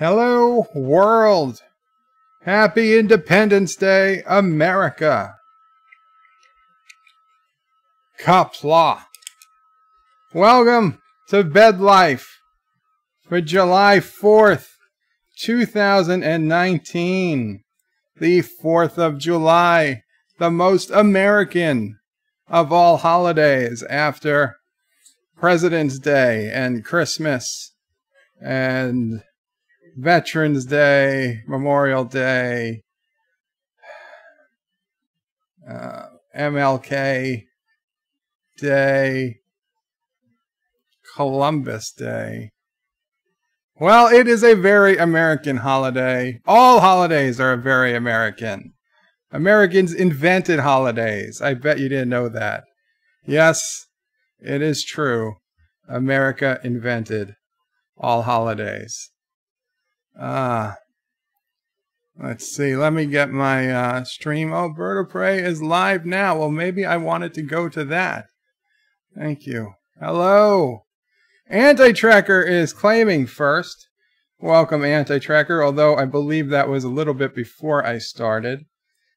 Hello, world. Happy Independence Day, America. Qapla. Welcome to Bed Life for July 4th, 2019. The 4th of July, the most American of all holidays after President's Day and Christmas and Veterans Day, Memorial Day, MLK Day, Columbus Day. Well, it is a very American holiday. All holidays are very American. Americans invented holidays. I bet you didn't know that. Yes, it is true. America invented all holidays. Let's see. Let me get my stream. Oh, Bird of Prey is live now. Well, maybe I wanted to go to that. Thank you. Hello. Anti-Tracker is claiming first. Welcome, Anti-Tracker, although I believe that was a little bit before I started.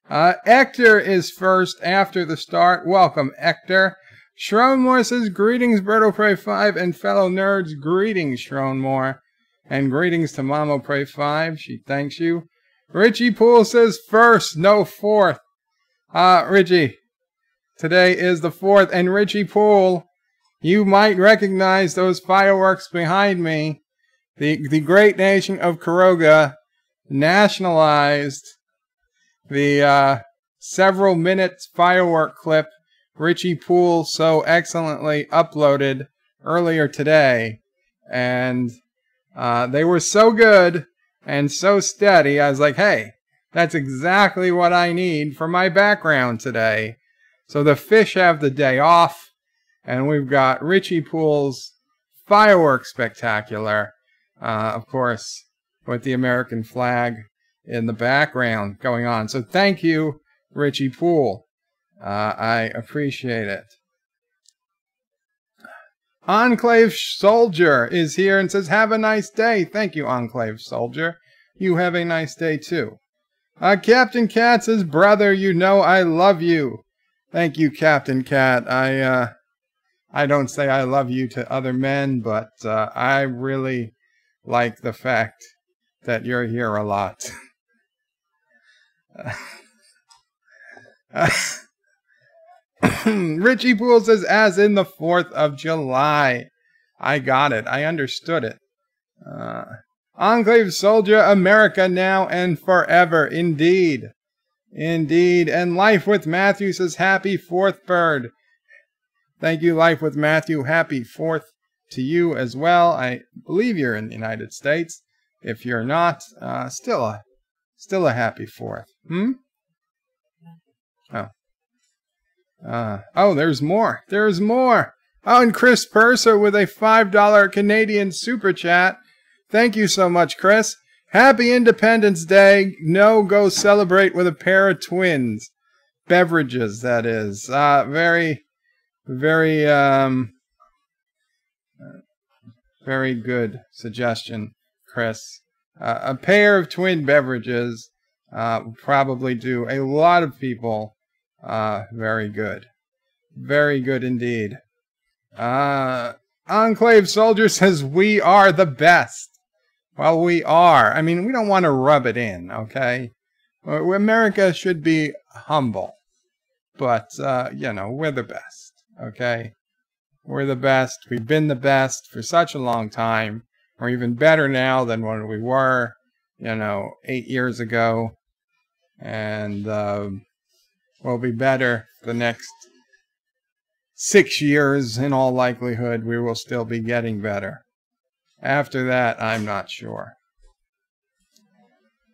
Ector is first after the start. Welcome, Ector. Shronmore says, greetings, Bird of Prey 5 and fellow nerds. Greetings, Shronmore. And greetings to Mamo Prey 5. She thanks you. Richie Poole says, first, no fourth. Richie, today is the 4th. And Richie Poole, you might recognize those fireworks behind me. The great nation of Karoga nationalized the several minutes firework clip Richie Poole so excellently uploaded earlier today. And they were so good and so steady, I was like, hey, that's exactly what I need for my background today. So the fish have the day off, and we've got Richie Poole's fireworks spectacular, of course, with the American flag in the background going on. So thank you, Richie Poole. I appreciate it. Enclave Soldier is here and says, have a nice day. Thank you, Enclave Soldier. You have a nice day, too. Captain Cat says, brother, you know I love you. Thank you, Captain Cat. I don't say I love you to other men, but I really like the fact that you're here a lot. Richie Poole says, as in the 4th of July. I got it. I understood it. Enclave Soldier, America now and forever. Indeed. Indeed. And Life with Matthew says, happy 4th, Bird. Thank you, Life with Matthew. Happy 4th to you as well. I believe you're in the United States. If you're not, still a happy 4th. Oh, there's more. There's more. Oh, and Chris Purser with a $5 Canadian super chat. Thank you so much, Chris. Happy Independence Day. No, go celebrate with a pair of twins. Beverages, that is. Very good suggestion, Chris. A pair of twin beverages will probably do a lot of people very good. Very good indeed. Enclave Soldier says, we are the best. Well, we are. I mean, we don't want to rub it in, okay? America should be humble. But, you know, we're the best, okay? We're the best. We've been the best for such a long time. We're even better now than when we were, you know, 8 years ago. And, we'll be better the next 6 years. In all likelihood, we will still be getting better. After that, I'm not sure.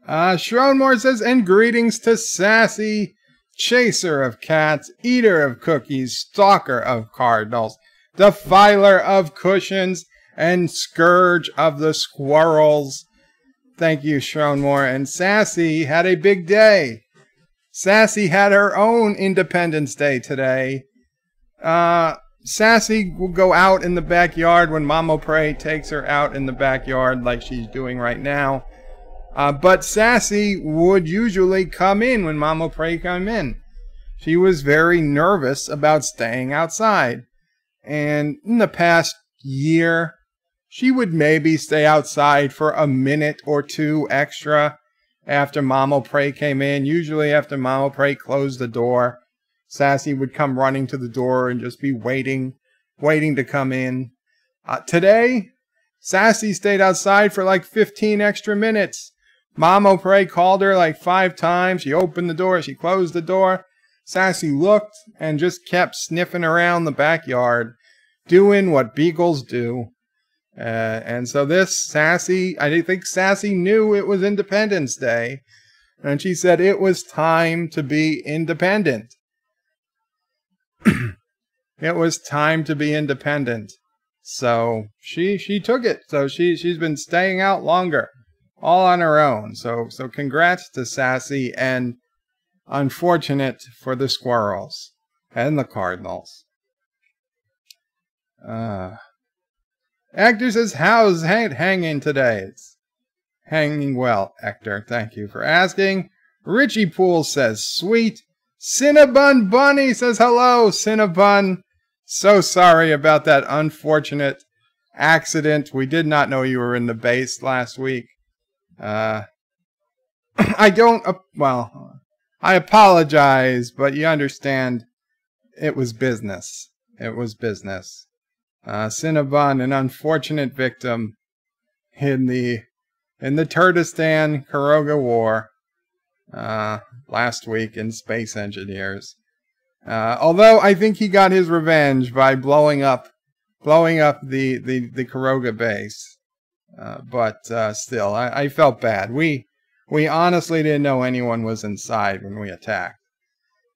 Shronmore says, and greetings to Sassy, chaser of cats, eater of cookies, stalker of cardinals, defiler of cushions, and scourge of the squirrels. Thank you, Shronmore. And Sassy had a big day. Sassy had her own Independence Day today. Sassy will go out in the backyard when Mama Prey takes her out in the backyard like she's doing right now. But Sassy would usually come in when Mama Prey come in. She was very nervous about staying outside. And in the past year, she would maybe stay outside for a minute or two extra after Mama Prey came in. Usually after Mama Prey closed the door, Sassy would come running to the door and just be waiting to come in. Today, Sassy stayed outside for like 15 extra minutes. Mama Prey called her like 5 times. She opened the door, she closed the door. Sassy looked and just kept sniffing around the backyard, doing what beagles do. And so this Sassy, I think Sassy knew it was Independence Day. And she said it was time to be independent. It was time to be independent. So she took it. So she's been staying out longer, all on her own. So congrats to Sassy, and unfortunate for the squirrels and the cardinals. Hector says, how's Hank hanging today? It's hanging well, Hector. Thank you for asking. Richie Poole says, sweet. Cinnabon Bunny says, hello, Cinnabon. So sorry about that unfortunate accident. We did not know you were in the base last week. I apologize, but you understand, it was business. It was business. Cinnabon, an unfortunate victim in the Kurdistan Karoga War last week in Space Engineers. Although I think he got his revenge by blowing up the Karoga base. But still, I felt bad. We honestly didn't know anyone was inside when we attacked.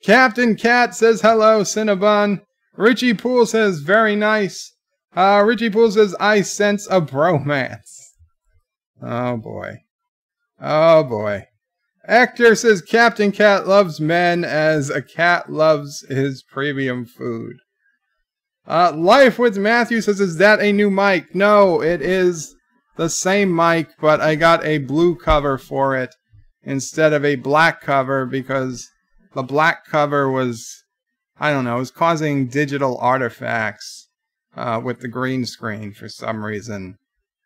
Captain Cat says, hello, Cinnabon. Richie Poole says, very nice. Richie Poole says, I sense a bromance. Oh, boy. Oh, boy. Hector says, Captain Cat loves men as a cat loves his premium food. Life with Matthew says, is that a new mic? No, it is the same mic, but I got a blue cover for it instead of a black cover because the black cover was, I don't know, it was causing digital artifacts with the green screen for some reason.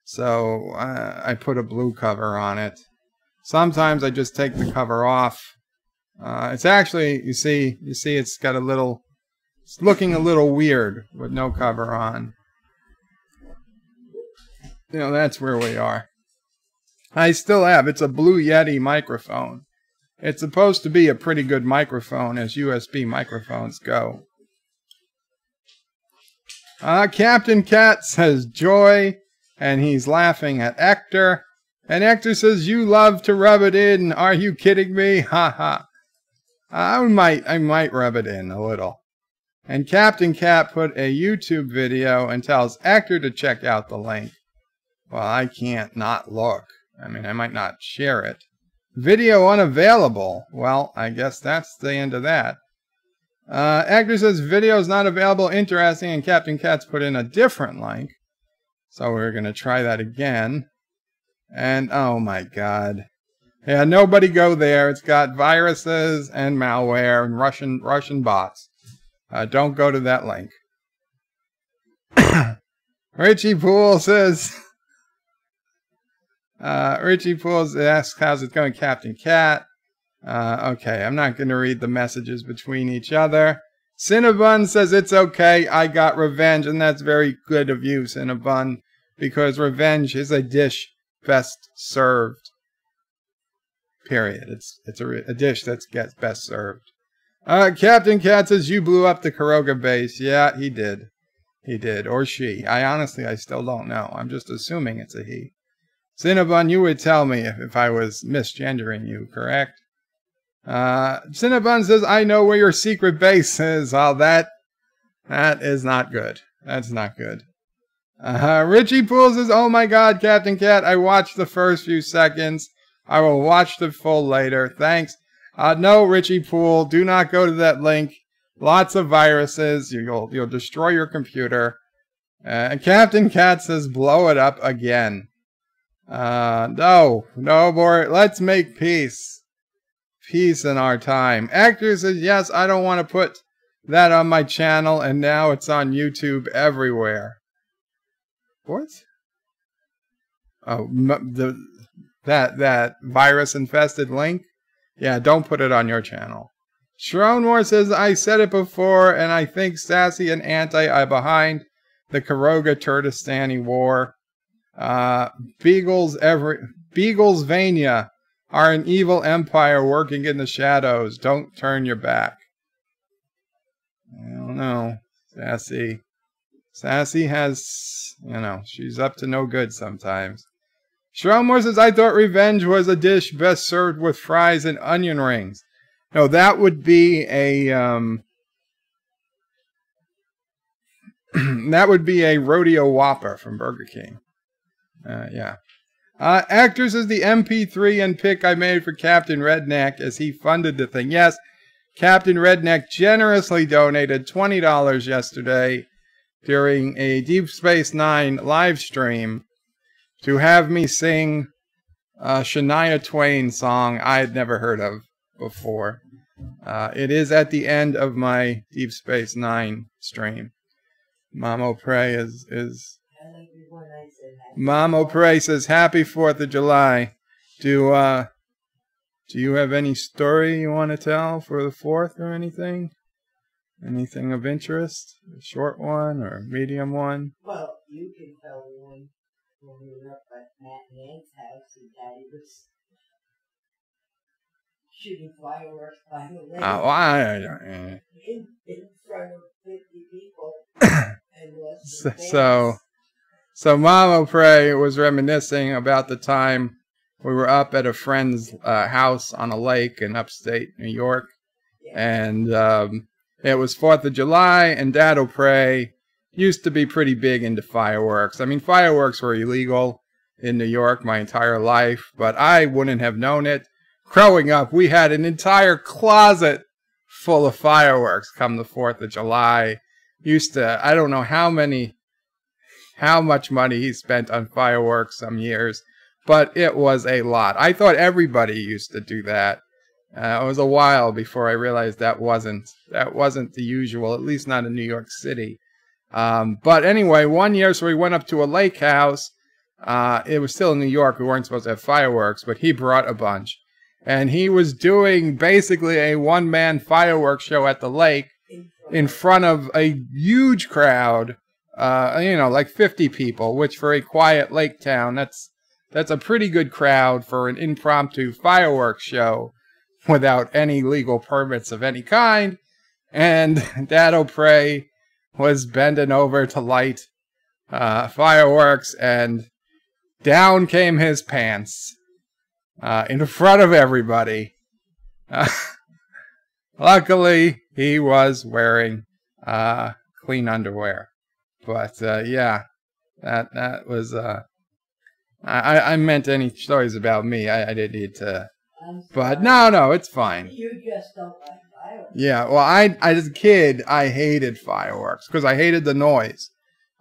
So I put a blue cover on it. Sometimes I just take the cover off. It's actually, you see it's got a little, it's looking a little weird with no cover on. You know, that's where we are. I still have, it's a Blue Yeti microphone. It's supposed to be a pretty good microphone as USB microphones go. Captain Cat says joy, and he's laughing at Hector. And Hector says, you love to rub it in. Are you kidding me? Ha ha. I might rub it in a little. And Captain Cat put a YouTube video and tells Hector to check out the link. Well, I can't not look. I mean, I might not share it. Video unavailable. Well, I guess that's the end of that. Hector says, video is not available. Interesting. And Captain Cat's put in a different link. So we're going to try that again. And, oh my God. Yeah, nobody go there. It's got viruses and malware and Russian bots. Don't go to that link. Richie Poole says... Richie Pools asks, how's it going, Captain Cat? Okay, I'm not going to read the messages between each other. Cinnabon says, it's okay, I got revenge, and that's very good of you, Cinnabon, because revenge is a dish best served. Period. It's a dish that gets best served. Captain Cat says, you blew up the Karoga base. Yeah, he did. He did. Or she. I still don't know. I'm just assuming it's a he. Cinnabon, you would tell me if I was misgendering you, correct? Cinnabon says, I know where your secret base is. Oh, that is not good. That's not good. Richie Poole says, oh my God, Captain Cat, I watched the first few seconds. I will watch the full later. Thanks. No, Richie Poole, do not go to that link. Lots of viruses. You'll destroy your computer. And Captain Cat says, blow it up again. No more. Let's make peace. Peace in our time. Actor says, yes, I don't want to put that on my channel, and now it's on YouTube everywhere. What? Oh, that virus-infested link? Yeah, don't put it on your channel. Shronmore says, I said it before, and I think Sassy and Anti are behind the Karoga-Turdistani War. Beaglesvania are an evil empire working in the shadows. Don't turn your back. I don't know. Sassy. Sassy has, she's up to no good sometimes. Shronmore says, I thought revenge was a dish best served with fries and onion rings. No, that would be a, that would be a rodeo Whopper from Burger King. Yeah. Actor says, the MP3 and pic I made for Captain Redneck as he funded the thing. Yes, Captain Redneck generously donated $20 yesterday during a Deep Space Nine live stream to have me sing a Shania Twain song I had never heard of before. It is at the end of my Deep Space Nine stream. Mamo Prey Mamo Prey says, happy 4th of July. Do you have any story you want to tell for the 4th or anything? Anything of interest? A short one or a medium one? Well, you can tell one when we were up at Matt and Ann's house and Daddy was shooting fireworks by the lake in front of 50 people. And so Mama Prey was reminiscing about the time we were up at a friend's house on a lake in upstate New York. Yeah. And it was 4th of July, and Dad O'Prey used to be pretty big into fireworks. I mean, fireworks were illegal in New York my entire life, but I wouldn't have known it. Growing up, we had an entire closet full of fireworks come the 4th of July. Used to, I don't know how much money he spent on fireworks some years, but it was a lot. I thought everybody used to do that. It was a while before I realized that wasn't the usual, at least not in New York City. But anyway, one year, so we went up to a lake house. It was still in New York. We weren't supposed to have fireworks, but he brought a bunch. And he was doing basically a one-man fireworks show at the lake in front of a huge crowd, like 50 people, which for a quiet lake town, that's a pretty good crowd for an impromptu fireworks show without any legal permits of any kind. And Dad O'Prey was bending over to light fireworks, and down came his pants in front of everybody. Luckily, he was wearing clean underwear. But yeah, that was I meant any stories about me. I didn't need to. But no, it's fine. You just don't like fireworks. Yeah, well, I as a kid, I hated fireworks because I hated the noise.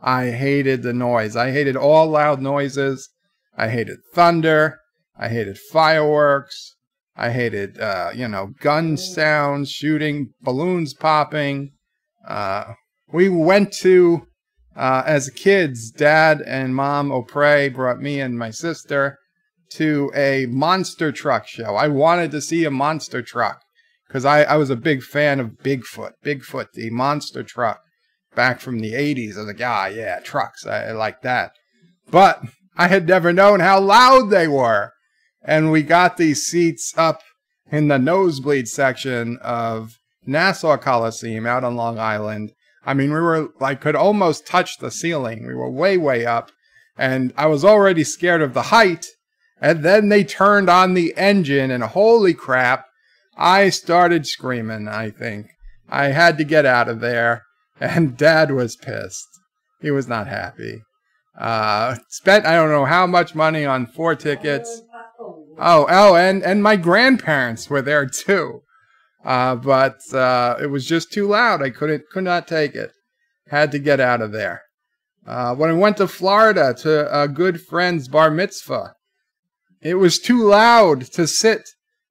I hated all loud noises. I hated thunder. I hated fireworks. I hated, gun sounds, shooting, balloons popping. We went to, as kids, Dad and Mom O'Prey brought me and my sister to a monster truck show. I wanted to see a monster truck because I was a big fan of Bigfoot, the monster truck back from the 80s. I was like, yeah, trucks, I like that. But I had never known how loud they were. And we got these seats up in the nosebleed section of Nassau Coliseum out on Long Island. I mean, we were could almost touch the ceiling. We were way, way up. And I was already scared of the height. And then they turned on the engine, and holy crap, I started screaming, I think. I had to get out of there, and Dad was pissed. He was not happy. Spent, I don't know how much money on 4 tickets. And my grandparents were there too. But it was just too loud. I could not take it. Had to get out of there. When I went to Florida to a good friend's bar mitzvah, it was too loud to sit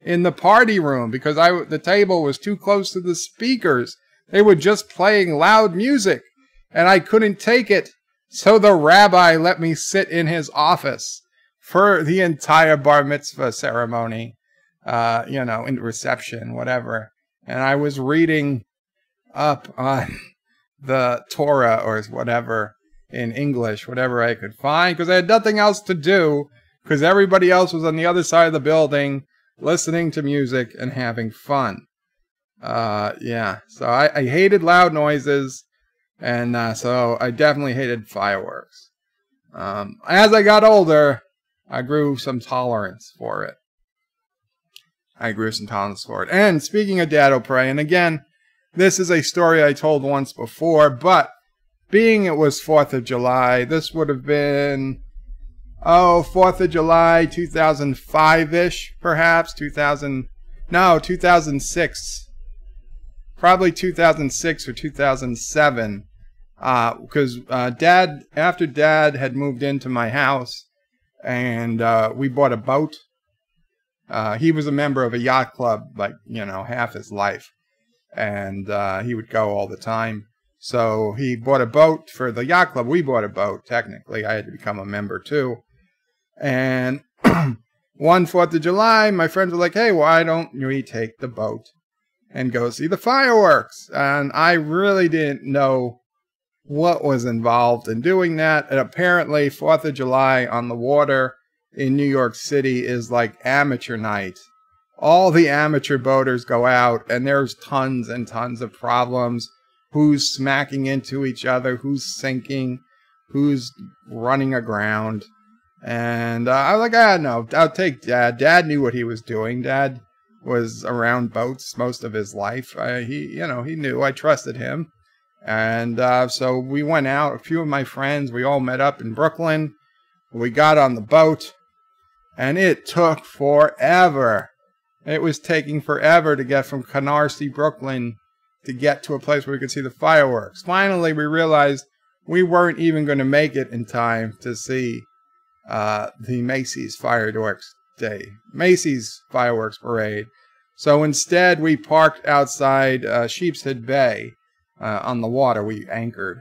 in the party room because the table was too close to the speakers. They were just playing loud music, and I couldn't take it. So the rabbi let me sit in his office for the entire bar mitzvah ceremony, in reception, whatever. And I was reading up on the Torah or whatever in English, whatever I could find, because I had nothing else to do, because everybody else was on the other side of the building listening to music and having fun. So I hated loud noises, and so I definitely hated fireworks. As I got older, I grew some tolerance for it. And speaking of Dad O'Prey, and again, this is a story I told once before, but being it was 4th of July, this would have been, 4th of July, 2005-ish, perhaps, 2006. Probably 2006 or 2007, because after Dad had moved into my house, and we bought a boat. He was a member of a yacht club, half his life, and he would go all the time. So he bought a boat for the yacht club. We bought a boat, technically. I had to become a member, too. And one 4th of July, my friends were like, hey, why don't we take the boat and go see the fireworks? And I really didn't know what was involved in doing that. And apparently 4th of July on the water in New York City is like amateur night. All the amateur boaters go out, and there's tons and tons of problems. Who's smacking into each other, who's sinking, who's running aground. And I was like, no, I'll take Dad. Dad knew what he was doing. Dad was around boats most of his life. He knew. I trusted him. And so we went out. A few of my friends, we all met up in Brooklyn. We got on the boat, and it took forever. It was taking forever to get from Canarsie, Brooklyn, to get to a place where we could see the fireworks. Finally, we realized we weren't even going to make it in time to see the Macy's Fireworks Parade. So instead, we parked outside Sheepshead Bay on the water. We anchored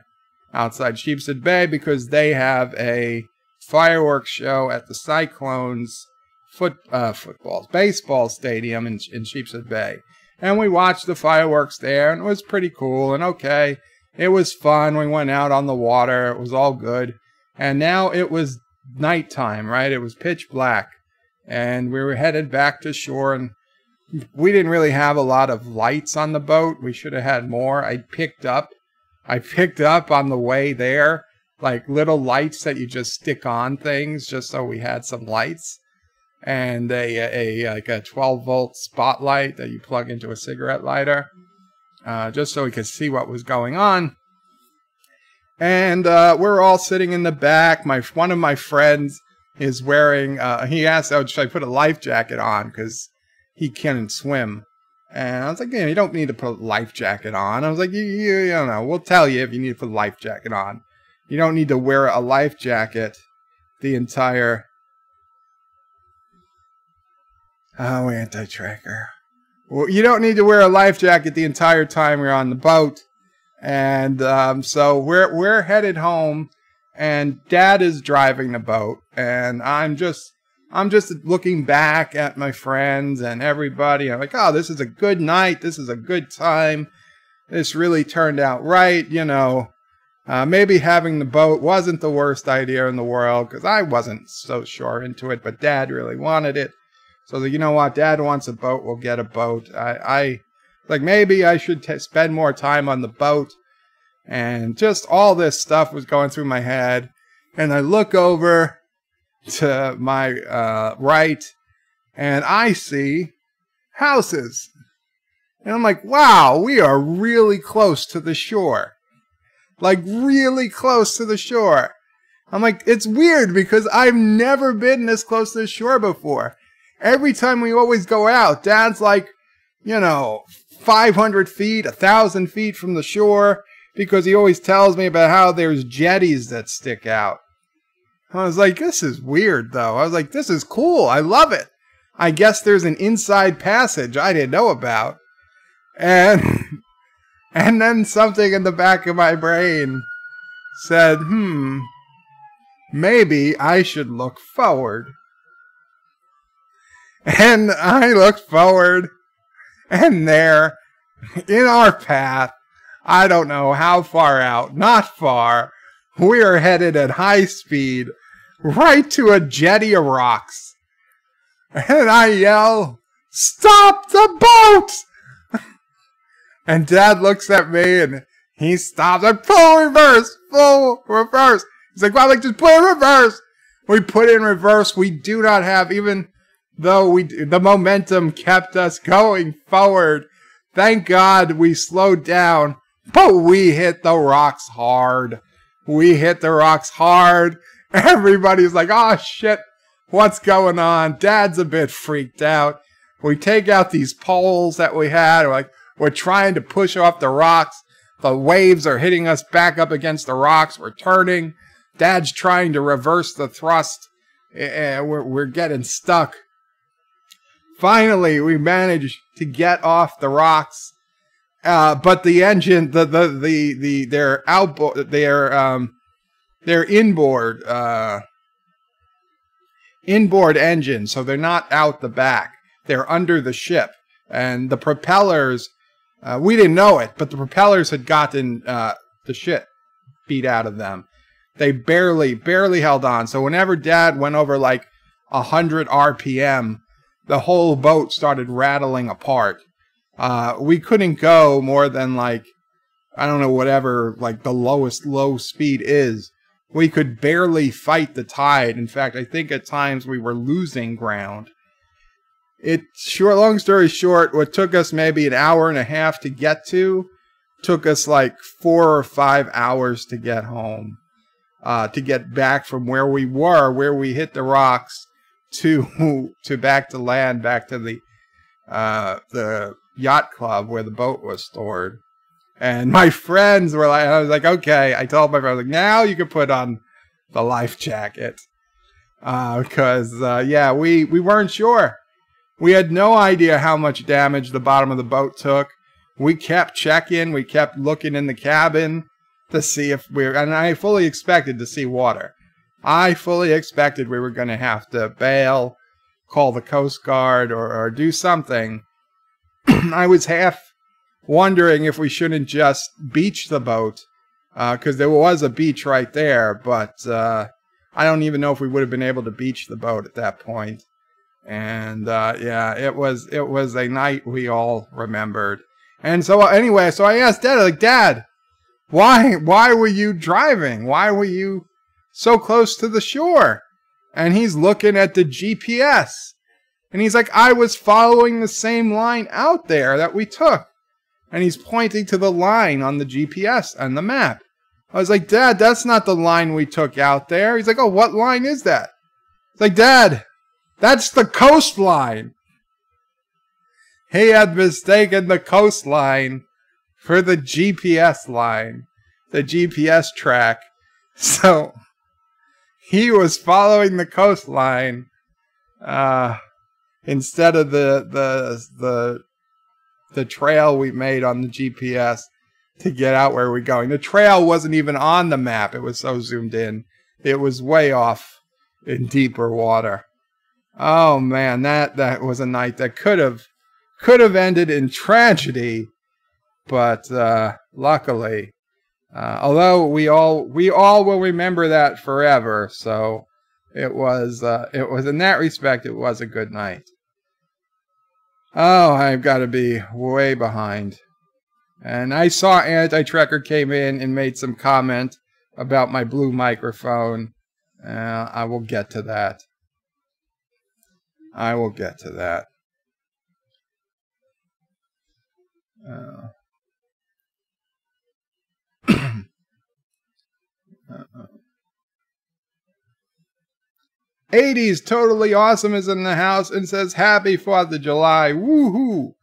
outside Sheepshead Bay because they have a fireworks show at the Cyclones baseball stadium in Sheepshead Bay. And we watched the fireworks there, and it was pretty cool, and okay. It was fun. We went out on the water. It was all good. And now it was nighttime, right? It was pitch black. And we were headed back to shore, and we didn't really have a lot of lights on the boat. We should have had more. I picked up on the way there, like little lights that you just stick on things, just so we had some lights. And a 12-volt spotlight that you plug into a cigarette lighter, just so we could see what was going on. And we're all sitting in the back. One of my friends is wearing, he asked, should I put a life jacket on? Because he can't swim. And I was like, you don't need to put a life jacket on. I was like, you don't know. We'll tell you if you need to put a life jacket on. You don't need to wear a life jacket the entire... Oh, anti-tracker. Well, you don't need to wear a life jacket the entire time you're on the boat. And so we're headed home, and Dad is driving the boat, and I'm just looking back at my friends and everybody. I'm like, oh, this is a good night. This is a good time. This really turned out right, Maybe having the boat wasn't the worst idea in the world, because I wasn't so sure into it, but Dad really wanted it. So I was like, you know what? Dad wants a boat. We'll get a boat. Maybe I should spend more time on the boat. And just all this stuff was going through my head. And I look over to my right, and I see houses. And I'm like, wow, we are really close to the shore. Like, really close to the shore. I'm like, it's weird because I've never been this close to the shore before. Every time we always go out, Dad's like, 500 feet, 1,000 feet from the shore, because he always tells me about how there's jetties that stick out. I was like, this is weird, though. I was like, this is cool. I love it. I guess there's an inside passage I didn't know about. And then something in the back of my brain said, maybe I should look forward. And I looked forward, and there, in our path, I don't know how far out, not far, we are headed at high speed right to a jetty of rocks. And I yell, "Stop the boat!" And Dad looks at me and he stops. I full reverse. He's like, well, just put in reverse. We put in reverse. We do not have, even though the momentum kept us going forward. Thank God we slowed down, but we hit the rocks hard. Everybody's like, oh shit, what's going on? Dad's a bit freaked out. We take out these poles that we had. We're trying to push off the rocks. The waves are hitting us back up against the rocks. We're turning. Dad's trying to reverse the thrust. We're getting stuck. Finally, we managed to get off the rocks. But the engine, their inboard engine, so they're not out the back. They're under the ship. And the propellers, we didn't know it, but the propellers had gotten the shit beat out of them. They barely held on. So whenever Dad went over like 100 RPM, the whole boat started rattling apart. We couldn't go more than like, I don't know, whatever like the lowest low speed is. We could barely fight the tide. In fact, I think at times we were losing ground. Long story short, what took us maybe an hour and a half to get to, took us like 4 or 5 hours to get home. To get back from where we were, where we hit the rocks, to back to land, back to the yacht club where the boat was stored. And my friends were like, I was like, okay. I told my friends, like, now you can put on the life jacket. Because, yeah, we weren't sure. We had no idea how much damage the bottom of the boat took. We kept checking. We kept looking in the cabin to see if and I fully expected to see water. I fully expected we were going to have to bail, call the Coast Guard, or do something. I was half wondering if we shouldn't just beach the boat, because there was a beach right there, but I don't even know if we would have been able to beach the boat at that point. And yeah, it was a night we all remembered. And so anyway, so I asked Dad, like, Dad, why were you driving? Why were you so close to the shore? And he's looking at the GPS. And he's like, I was following the same line out there that we took. And he's pointing to the line on the GPS and the map. I was like, Dad, that's not the line we took out there. He's like, oh, what line is that? It's like, Dad, that's the coastline. He had mistaken the coastline for the GPS line, the GPS track. So he was following the coastline instead of the trail we made on the GPS to get out where we're going. The trail wasn't even on the map. It was so zoomed in. It was way off in deeper water. Oh man, that was a night that could have ended in tragedy. But luckily, although we all will remember that forever, so it was in that respect, it was a good night. Oh, I've got to be way behind. And I saw Anti-Trekker came in and made some comment about my blue microphone. I will get to that. 80s Totally Awesome is in the house and says, Happy 4th of July. Woohoo!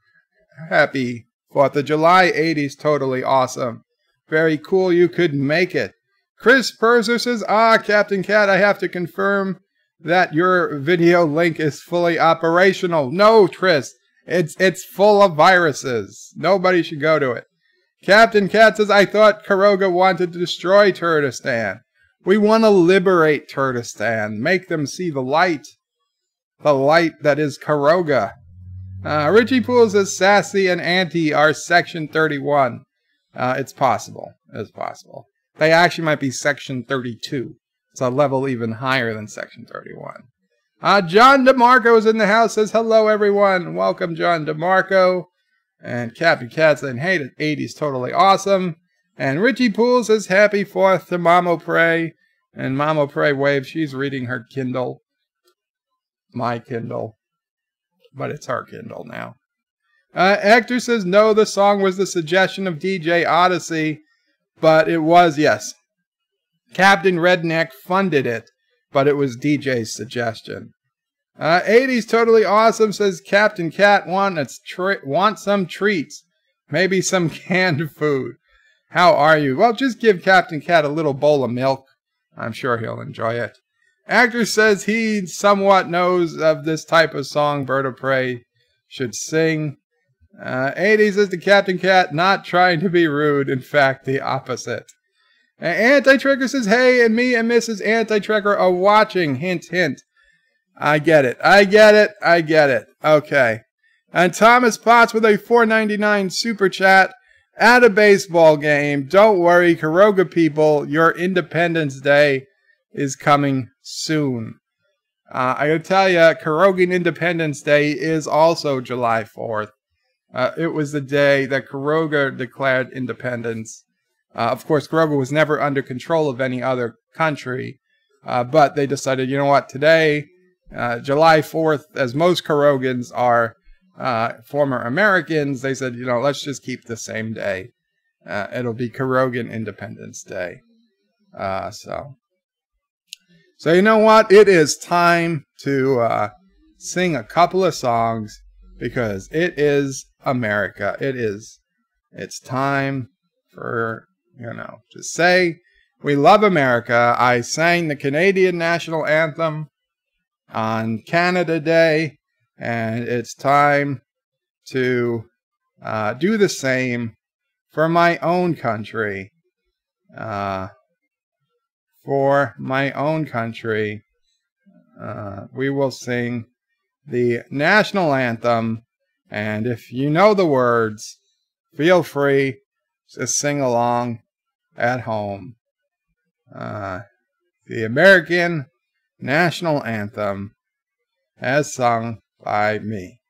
Happy 4th of July. 80s totally awesome. Very cool you could make it. Chris Purser says, Captain Cat, I have to confirm that your video link is fully operational. No, Tris, it's full of viruses. Nobody should go to it. Captain Cat says, I thought Karoga wanted to destroy Turkestan. We want to liberate Turkestan. Make them see the light. The light that is Karoga. Richie Poole says, Sassy and Auntie are Section 31. It's possible. It's possible. They actually might be Section 32. It's a level even higher than Section 31. John DeMarco is in the house. Says, hello, everyone. Welcome, John DeMarco. And Captain Cat saying, hey, the 80s totally awesome. And Richie Poole says, happy 4th to Mamo Prey. And Mamo Prey waves. She's reading her Kindle. My Kindle. But it's her Kindle now. Hector says, no, the song was the suggestion of DJ Odyssey. But it was, yes. Captain Redneck funded it. But it was DJ's suggestion. 80s totally awesome, says Captain Cat. Want some treats. Maybe some canned food. How are you? Well, just give Captain Cat a little bowl of milk. I'm sure he'll enjoy it. Actor says he somewhat knows of this type of song Bird of Prey should sing. 80s says the Captain Cat, not trying to be rude. In fact, the opposite. Anti-Trekker says, hey, and me and Mrs. Anti-Trekker are watching. Hint, hint. I get it. I get it. I get it. Okay. And Thomas Potts with a $4.99 super chat at a baseball game. Don't worry, Karoga people, your Independence Day is coming soon. I gotta tell you, Karogan Independence Day is also July 4th. It was the day that Karoga declared independence. Of course, Karoga was never under control of any other country, but they decided, you know what, today, July 4th, as most Karogans are former Americans, they said, you know, let's just keep the same day. It'll be Karogan Independence Day. So you know what? It is time to sing a couple of songs because it is America. It's time for, you know, to say we love America. I sang the Canadian national anthem on Canada Day, and it's time to do the same for my own country. For my own country, we will sing the national anthem, and if you know the words, feel free to sing along at home. The American national anthem as sung by me.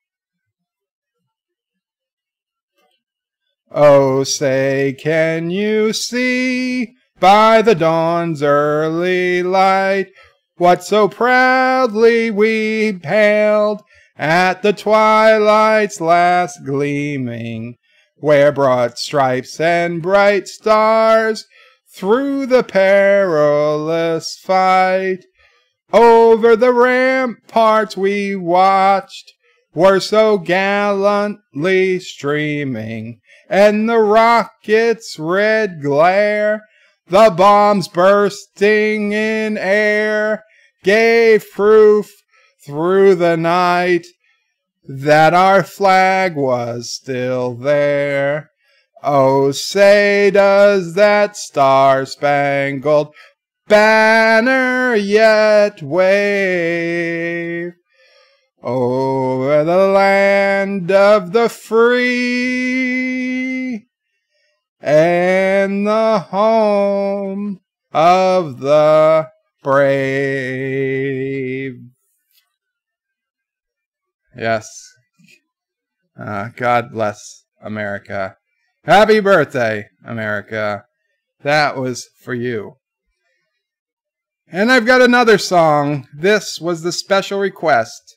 Oh, say, can you see by the dawn's early light what so proudly we hailed at the twilight's last gleaming, where broad stripes and bright stars through the perilous fight over the ramparts we watched were so gallantly streaming, and the rockets' red glare, the bombs bursting in air, gave proof through the night that our flag was still there. Oh, say does that star-spangled banner yet wave over the land of the free and the home of the brave. Yes. God bless America. Happy birthday, America. That was for you. And I've got another song. This was the special request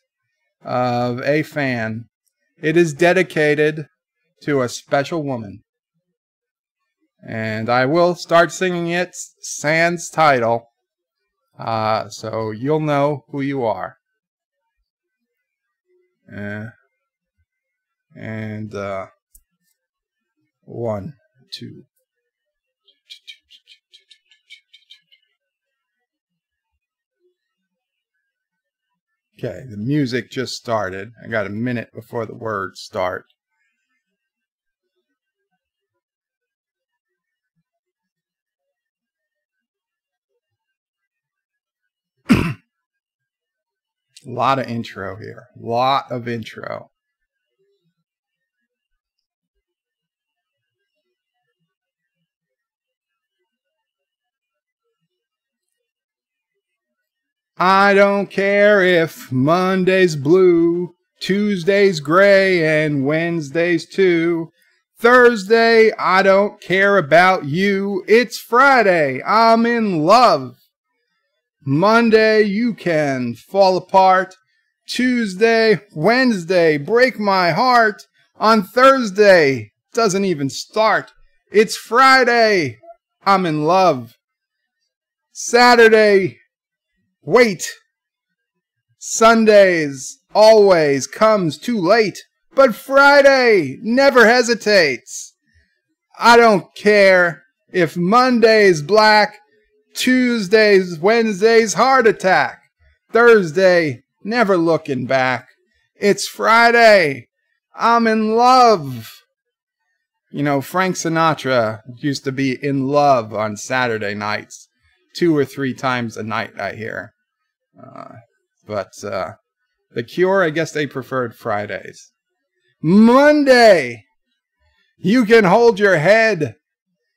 of a fan. It is dedicated to a special woman. And I will start singing it sans title, so you'll know who you are. 1, 2. Okay, the music just started. I got a minute before the words start. A lot of intro here. Lot of intro. I don't care if Monday's blue, Tuesday's gray, and Wednesday's too. Thursday, I don't care about you. It's Friday, I'm in love. Monday, you can fall apart. Tuesday, Wednesday, break my heart. On Thursday, doesn't even start. It's Friday, I'm in love. Saturday, wait. Sundays always comes too late, but Friday never hesitates. I don't care if Monday's black, Tuesday's, Wednesday's heart attack, Thursday never looking back. It's Friday, I'm in love. You know, Frank Sinatra used to be in love on Saturday nights, 2 or 3 times a night, I hear. But The Cure, I guess they preferred Fridays. Monday, you can hold your head.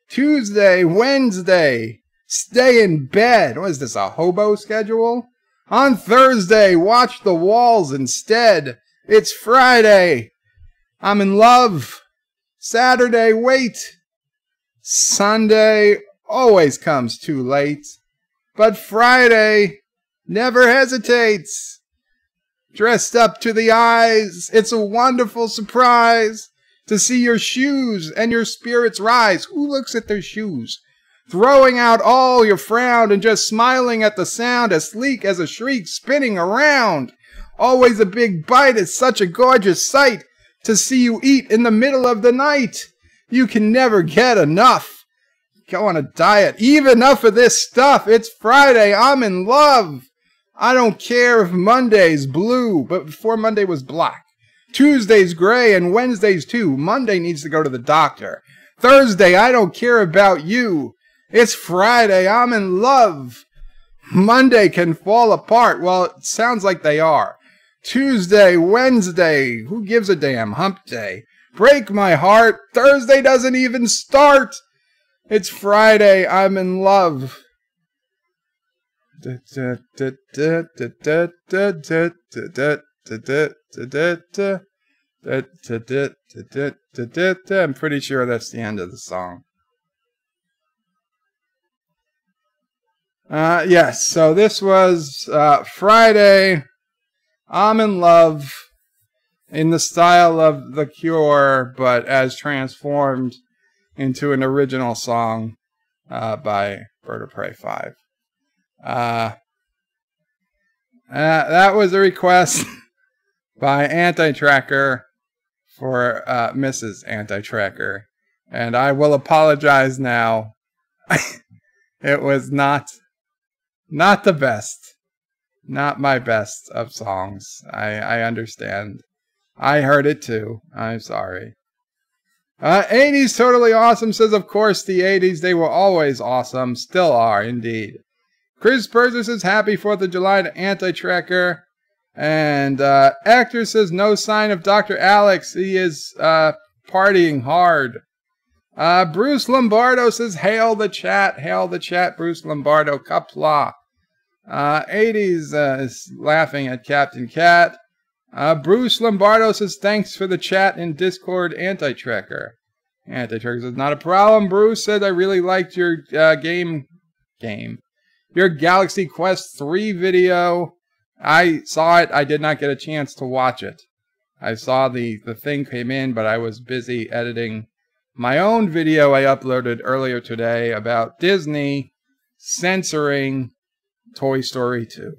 Tuesday, Wednesday, stay in bed. What is this, a hobo schedule? On Thursday, watch the walls instead. It's Friday, I'm in love. Saturday, wait. Sunday always comes too late, but Friday never hesitates. Dressed up to the eyes, it's a wonderful surprise to see your shoes and your spirits rise. Who looks at their shoes? Throwing out all your frown and just smiling at the sound, as sleek as a shriek spinning around. Always a big bite, it's such a gorgeous sight to see you eat in the middle of the night. You can never get enough. Go on a diet, eat enough of this stuff. It's Friday, I'm in love. I don't care if Monday's blue, but before Monday was black. Tuesday's gray and Wednesday's too. Monday needs to go to the doctor. Thursday, I don't care about you. It's Friday, I'm in love. Monday can fall apart. Well, it sounds like they are. Tuesday, Wednesday, who gives a damn? Hump day. Break my heart. Thursday doesn't even start. It's Friday, I'm in love. I'm pretty sure that's the end of the song. Yes, so this was Friday, I'm in love, in the style of The Cure, but as transformed into an original song by Bird of Prey 5. That was a request by Anti-Tracker for Mrs. Anti-Tracker, and I will apologize now. It was not the best. Not my best of songs. I understand. I heard it too. I'm sorry. 80s Totally Awesome says, of course, the 80s, they were always awesome. Still are, indeed. Chris Perzer says, happy 4th of July to Anti-Tracker. And Actor says, no sign of Dr. Alex. He is partying hard. Bruce Lombardo says, hail the chat, Bruce Lombardo. Qapla. 80s is laughing at Captain Cat. Bruce Lombardo says, thanks for the chat in Discord, Anti-Tracker. Anti-Tracker says, not a problem. Bruce said, I really liked your your Galaxy Quest 3 video. I saw it. I did not get a chance to watch it. I saw the thing came in, but I was busy editing my own video I uploaded earlier today about Disney censoring Toy Story 2.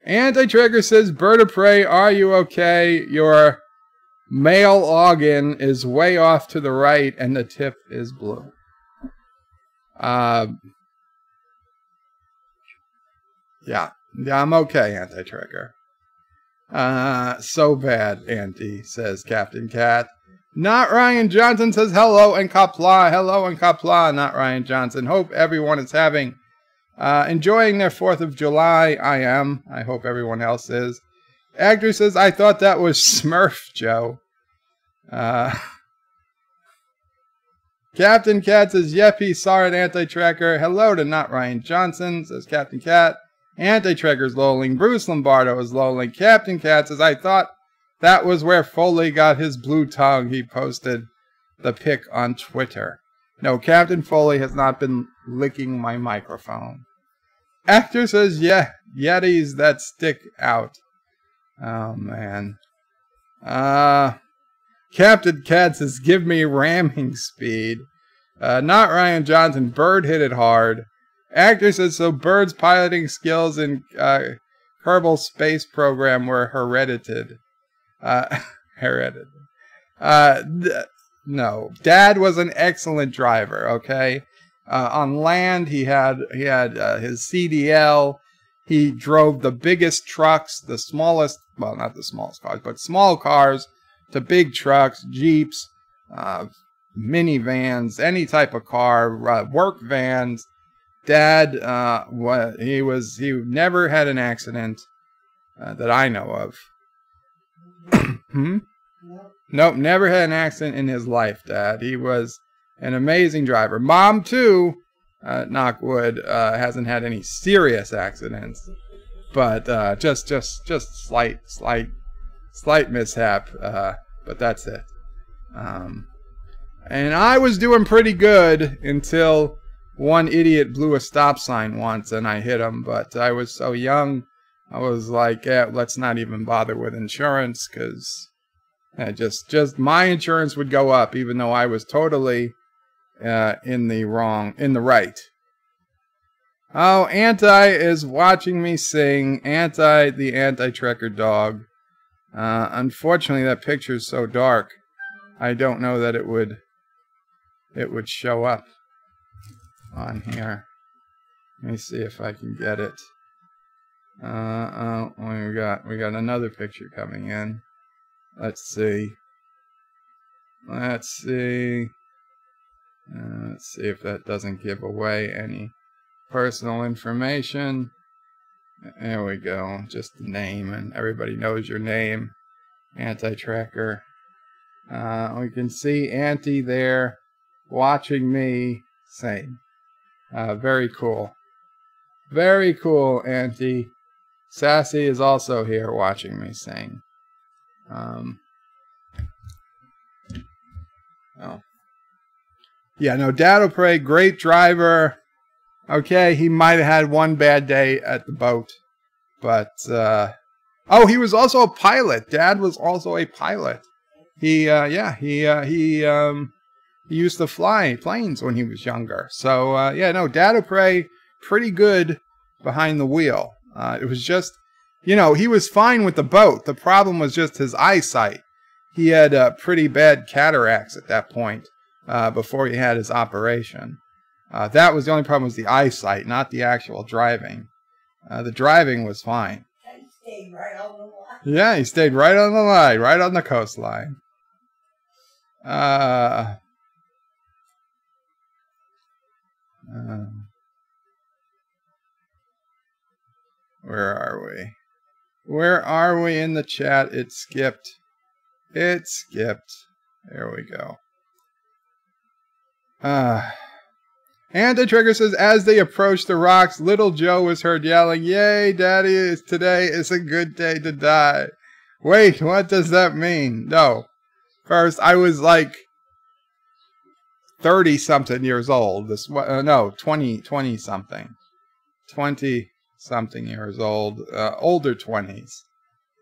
Anti-Trigger says, Bird of Prey, are you okay? Your Male organ is way off to the right and the tip is blue. Yeah, I'm okay, Anti-Trigger. So bad, Auntie, says Captain Cat. Not Ryan Johnson says hello and Qapla. Hello and Qapla, not Ryan Johnson. Hope everyone is enjoying their 4th of July. I am. I hope everyone else is. Actor says, I thought that was Smurf, Joe. Captain Cat says, yep, he saw it, Anti-Tracker. Hello to not Ryan Johnson, says Captain Cat. Anti-Tracker's lolling. Bruce Lombardo is lolling. Captain Cat says, I thought that was where Foley got his blue tongue. He posted the pic on Twitter. No, Captain Foley has not been licking my microphone. Actor says, yeah, Yetis that stick out. Oh, man. Captain Cat says, give me ramming speed. Not Ryan Johnson. Bird hit it hard. Actor says, so Bird's piloting skills in Kerbal Space Program were heredited. No. Dad was an excellent driver, okay? On land, he had his CDL. He drove the biggest trucks, the smallest, well, not the smallest cars, but small cars to big trucks, Jeeps, minivans, any type of car, work vans. Dad, he never had an accident that I know of. Nope, never had an accident in his life, Dad. He was an amazing driver. Mom, too, knock wood, hasn't had any serious accidents, but just slight mishap, but that's it. And I was doing pretty good until one idiot blew a stop sign once and I hit him, but I was so young, I was like, yeah, let's not even bother with insurance, because just my insurance would go up, even though I was totally in the right. Oh, Anti is watching me sing. Anti, the Anti-Tracker dog. Unfortunately, that picture is so dark, I don't know that it would show up on here. Let me see if I can get it. We got another picture coming in. Let's see if that doesn't give away any personal information. There we go. Just the name, and everybody knows your name. Anti-Tracker. We can see Auntie there watching me sing. Very cool. Very cool, Auntie. Sassy is also here watching me sing. Yeah, no, Dad O'Prey, great driver. Okay, he might have had one bad day at the boat, but oh, he was also a pilot. Dad was also a pilot. He used to fly planes when he was younger. So yeah, no, Dad O'Prey, pretty good behind the wheel. It was just, you know, he was fine with the boat. The problem was just his eyesight. He had pretty bad cataracts at that point before he had his operation. That was the only problem, was the eyesight, not the actual driving. The driving was fine. He stayed right on the line. Yeah, he stayed right on the line, right on the coastline. Where are we? Where are we in the chat? It skipped. It skipped. There we go. Anti-Trigger says, as they approached the rocks, little Joe was heard yelling, "Yay, Daddy, today is a good day to die." Wait, what does that mean? No. First, I was like 30-something years old. No, 20-something. 20-something years old. Older 20s.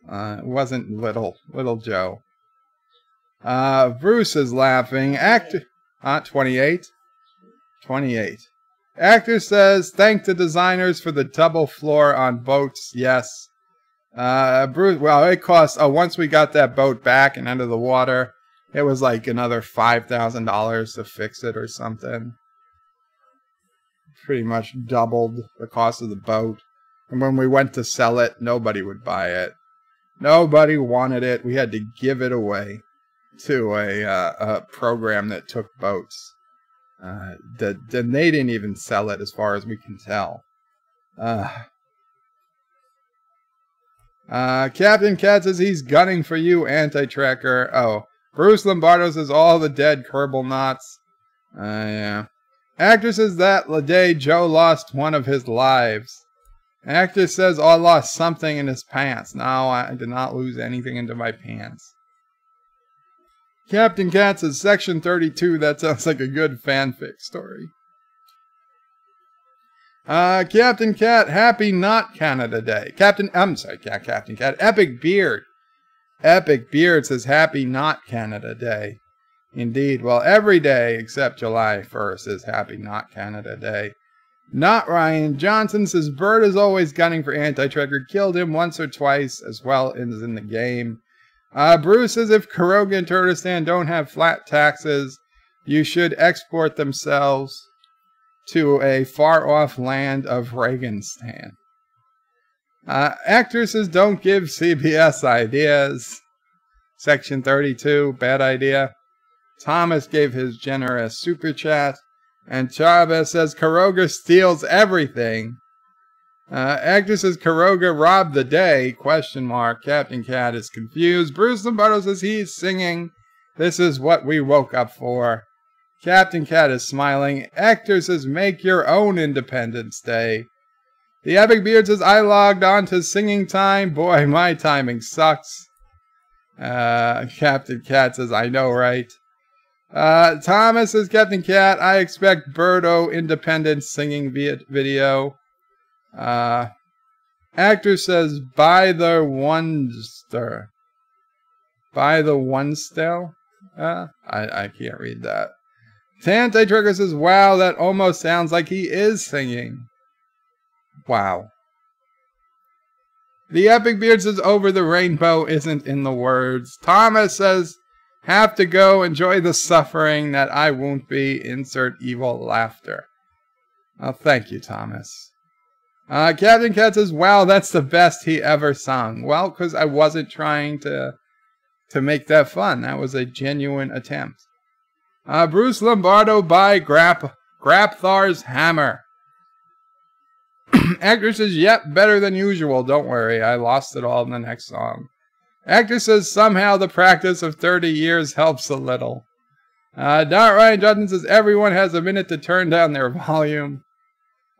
It wasn't little Joe. Bruce is laughing. 28? 28. Actor says, thank the designers for the double floor on boats. Yes. Bruce, well, it cost, once we got that boat back and under the water, it was like another $5,000 to fix it or something. Pretty much doubled the cost of the boat. And when we went to sell it, nobody would buy it. Nobody wanted it. We had to give it away to a program that took boats. They didn't even sell it as far as we can tell. Captain Cat says he's gunning for you, anti-tracker. Oh, Bruce Lombardo says all the dead Kerbal knots. Yeah. Actor says that the day Joe lost one of his lives. Actor says I lost something in his pants. No, I did not lose anything into my pants. Captain Cat says Section 32. That sounds like a good fanfic story. Captain Cat, happy not Canada Day. Captain Cat. Epic Beard. Epic Beard says happy not Canada Day. Indeed. Well, every day except July 1st is happy not Canada Day. Not Ryan Johnson says Bird is always gunning for anti-tracker. Killed him once or twice as well as in the game. Bruce says if Karoga and Turkestan don't have flat taxes, you should export themselves to a far-off land of Reaganistan. Actor says don't give CBS ideas. Section 32, bad idea. Thomas gave his generous super chat. And Chavez says Karoga steals everything. Actor says Karoga robbed the day, question mark. Captain Cat is confused. Bruce Lombardo says he's singing. This is what we woke up for. Captain Cat is smiling. Actor says make your own Independence Day. The Epic Beard says I logged on to singing time. Boy, my timing sucks. Captain Cat says I know, right? Thomas says Captain Cat, I expect Birdo Independence singing video. Actor says by the Wonster. By the one still? I can't read that. Anti-Trigger says, wow, that almost sounds like he is singing. Wow. The Epic Beard says, over the rainbow isn't in the words. Thomas says, have to go enjoy the suffering that I won't be. Insert evil laughter. Oh, thank you, Thomas. Captain Cat says, wow, that's the best he ever sung. Well, because I wasn't trying to make that fun. That was a genuine attempt. Bruce Lombardo by Grapthar's Hammer. Actor says, yep, better than usual. Don't worry, I lost it all in the next song. Actor says, somehow the practice of 30 years helps a little. Ryan Johnson says, everyone has a minute to turn down their volume.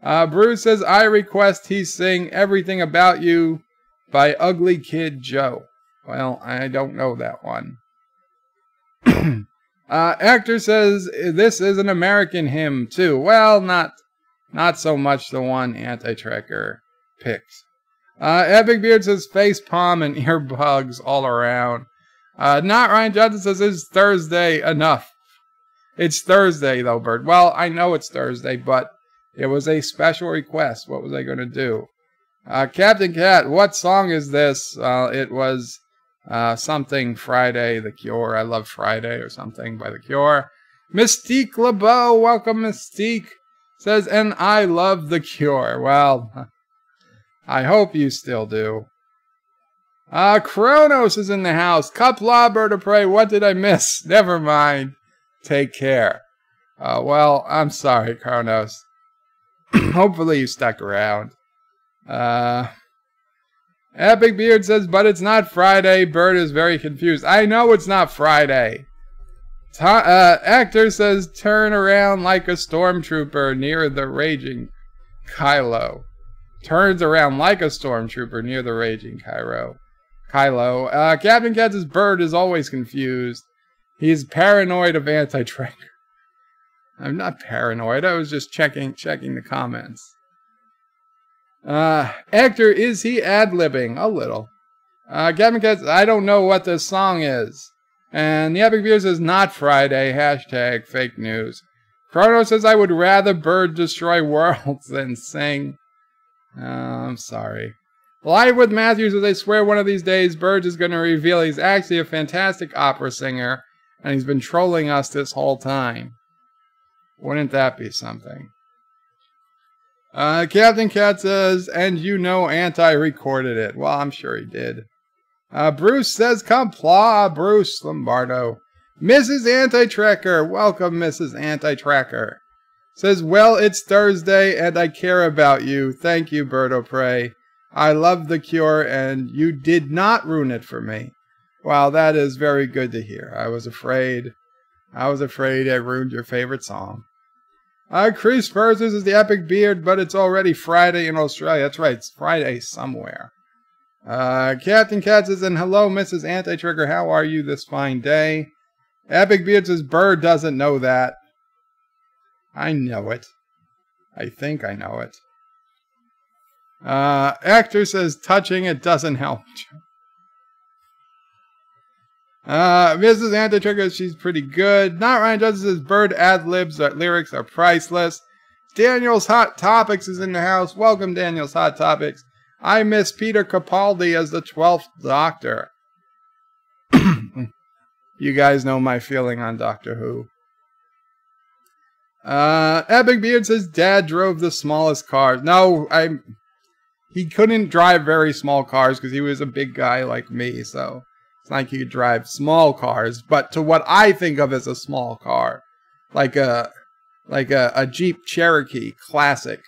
Bruce says, I request he sing Everything About You by Ugly Kid Joe. Well, I don't know that one. Actor says, this is an American hymn, too. Well, not so much the one Anti-Tracker picked. Epic Beard says, face palm and earbuds all around. Not Ryan Johnson says, it's Thursday enough. It's Thursday, though, Bird. Well, I know it's Thursday, but it was a special request. What was I going to do? Captain Cat, what song is this? It was something Friday, The Cure. I Love Friday or something by The Cure. Mystique LeBeau, welcome Mystique. Says, and I love The Cure. Well, I hope you still do. Kronos is in the house. Qapla, bird of prey, what did I miss? Never mind. Take care. Well, I'm sorry, Kronos. Hopefully you stuck around. Epic Beard says, but it's not Friday. Bird is very confused. I know it's not Friday. Actor says, turn around like a stormtrooper near the raging Kylo. Turns around like a stormtrooper near the raging Kylo. Captain Cat says, Bird is always confused. He's paranoid of Anti-Tracker. I'm not paranoid. I was just checking the comments. Actor, is he ad-libbing? A little. Captain Cat says, I don't know what this song is. And the Epic Beard says, not Friday. Hashtag fake news. Chrono says, I would rather Bird destroy worlds than sing. I'm sorry. Live with Matthews, as I swear one of these days, Burge is going to reveal he's actually a fantastic opera singer, and he's been trolling us this whole time. Wouldn't that be something? Captain Cat says, and you know Anti recorded it. Well, I'm sure he did. Bruce says, Qapla, Bruce Lombardo. Mrs. Anti-Tracker, welcome Mrs. Anti-Tracker. Says, well, it's Thursday and I care about you. Thank you, Birdo Prey. I love The Cure and you did not ruin it for me. Wow, that is very good to hear. I was afraid I ruined your favorite song. Chris Spurs is the Epic Beard, but it's already Friday in Australia. That's right, it's Friday somewhere. Captain Cat says, and hello, Mrs. Anti-Trigger, how are you this fine day? Epic Beard says, Bird doesn't know that. I know it. I think I know it. Actor says, touching it doesn't help. Mrs. Anti-Trigger, she's pretty good. Not Ryan Judson says, Bird ad-libs, lyrics are priceless. Daniel's Hot Topics is in the house. Welcome, Daniel's Hot Topics. I miss Peter Capaldi as the 12th Doctor. You guys know my feeling on Doctor Who. Epic Beard says, Dad drove the smallest cars. No, he couldn't drive very small cars because he was a big guy like me, so it's not like he could drive small cars, but to what I think of as a small car, like a Jeep Cherokee Classic,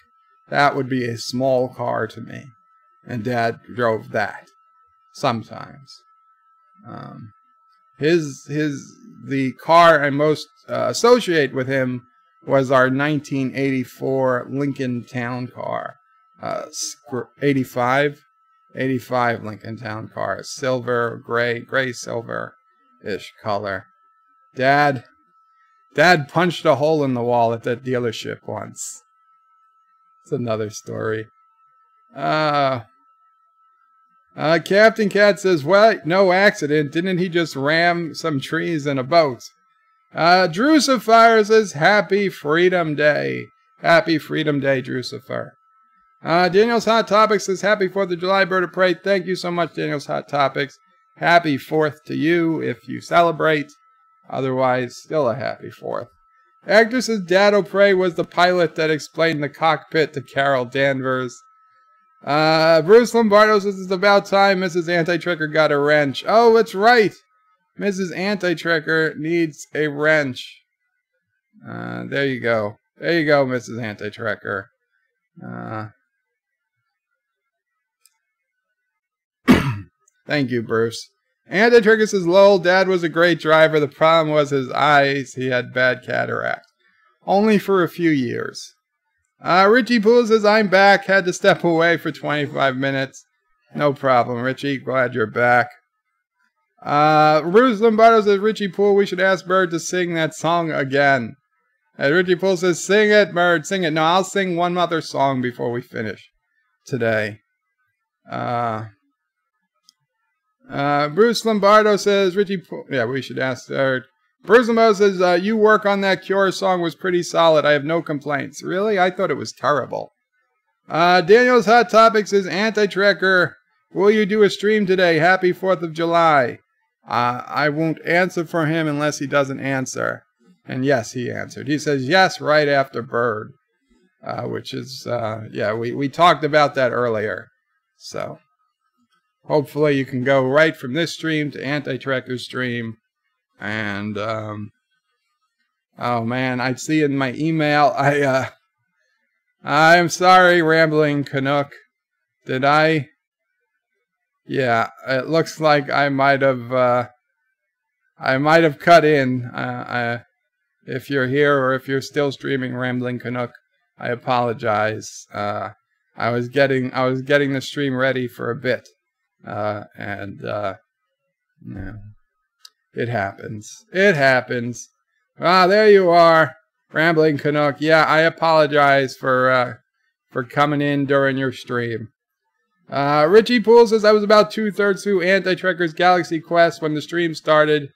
that would be a small car to me. And Dad drove that sometimes. The car I most associate with him was our 1984 Lincoln Town Car. 85 Lincoln Town Car. Silver, gray silver-ish color. Dad punched a hole in the wall at that dealership once. It's another story. Captain Cat says, well, no accident. Didn't he just ram some trees in a boat? Drucifer says, Happy Freedom Day. Happy Freedom Day, Drucifer. Daniel's Hot Topics says, Happy 4th of July, Bird of Prey. Thank you so much, Daniel's Hot Topics. Happy 4th to you if you celebrate. Otherwise, still a happy 4th. Actor says, Dad O'Prey was the pilot that explained the cockpit to Carol Danvers. Bruce Lombardo says, it's about time Mrs. Anti-Tricker got a wrench. Oh, that's right. Mrs. Anti-Tricker needs a wrench. There you go. There you go, Mrs. Anti-Tricker. Thank you, Bruce. Anti-Tricker says, lol, Dad was a great driver. The problem was his eyes. He had bad cataract. Only for a few years. Richie Poole says, I'm back. Had to step away for 25 minutes. No problem, Richie. Glad you're back. Bruce Lombardo says, Richie Poole, we should ask Bird to sing that song again. And Richie Poole says, sing it, Bird, sing it. No, I'll sing one other song before we finish today. Bruce Lombardo says, Richie Poole, yeah, we should ask Bird. Bruce Lombardo says, you work on that Cure song was pretty solid. I have no complaints. Really? I thought it was terrible. Daniel's Hot Topics says, Anti-Tracker, will you do a stream today? Happy 4th of July. I won't answer for him unless he doesn't answer. And yes, he answered. He says yes right after Bird. Which is, yeah, we talked about that earlier. So, hopefully you can go right from this stream to Anti-Tracker's stream. And, oh man, I see in my email, I'm sorry, Rambling Canuck. Did I? Yeah, it looks like I might have cut in. If you're here or if you're still streaming Rambling Canuck, I apologize. I was getting the stream ready for a bit, yeah, it happens. It happens. Ah, there you are, Rambling Canuck. Yeah, I apologize for coming in during your stream. Richie Poole says, I was about 2/3 through Anti-Trekker's Galaxy Quest when the stream started.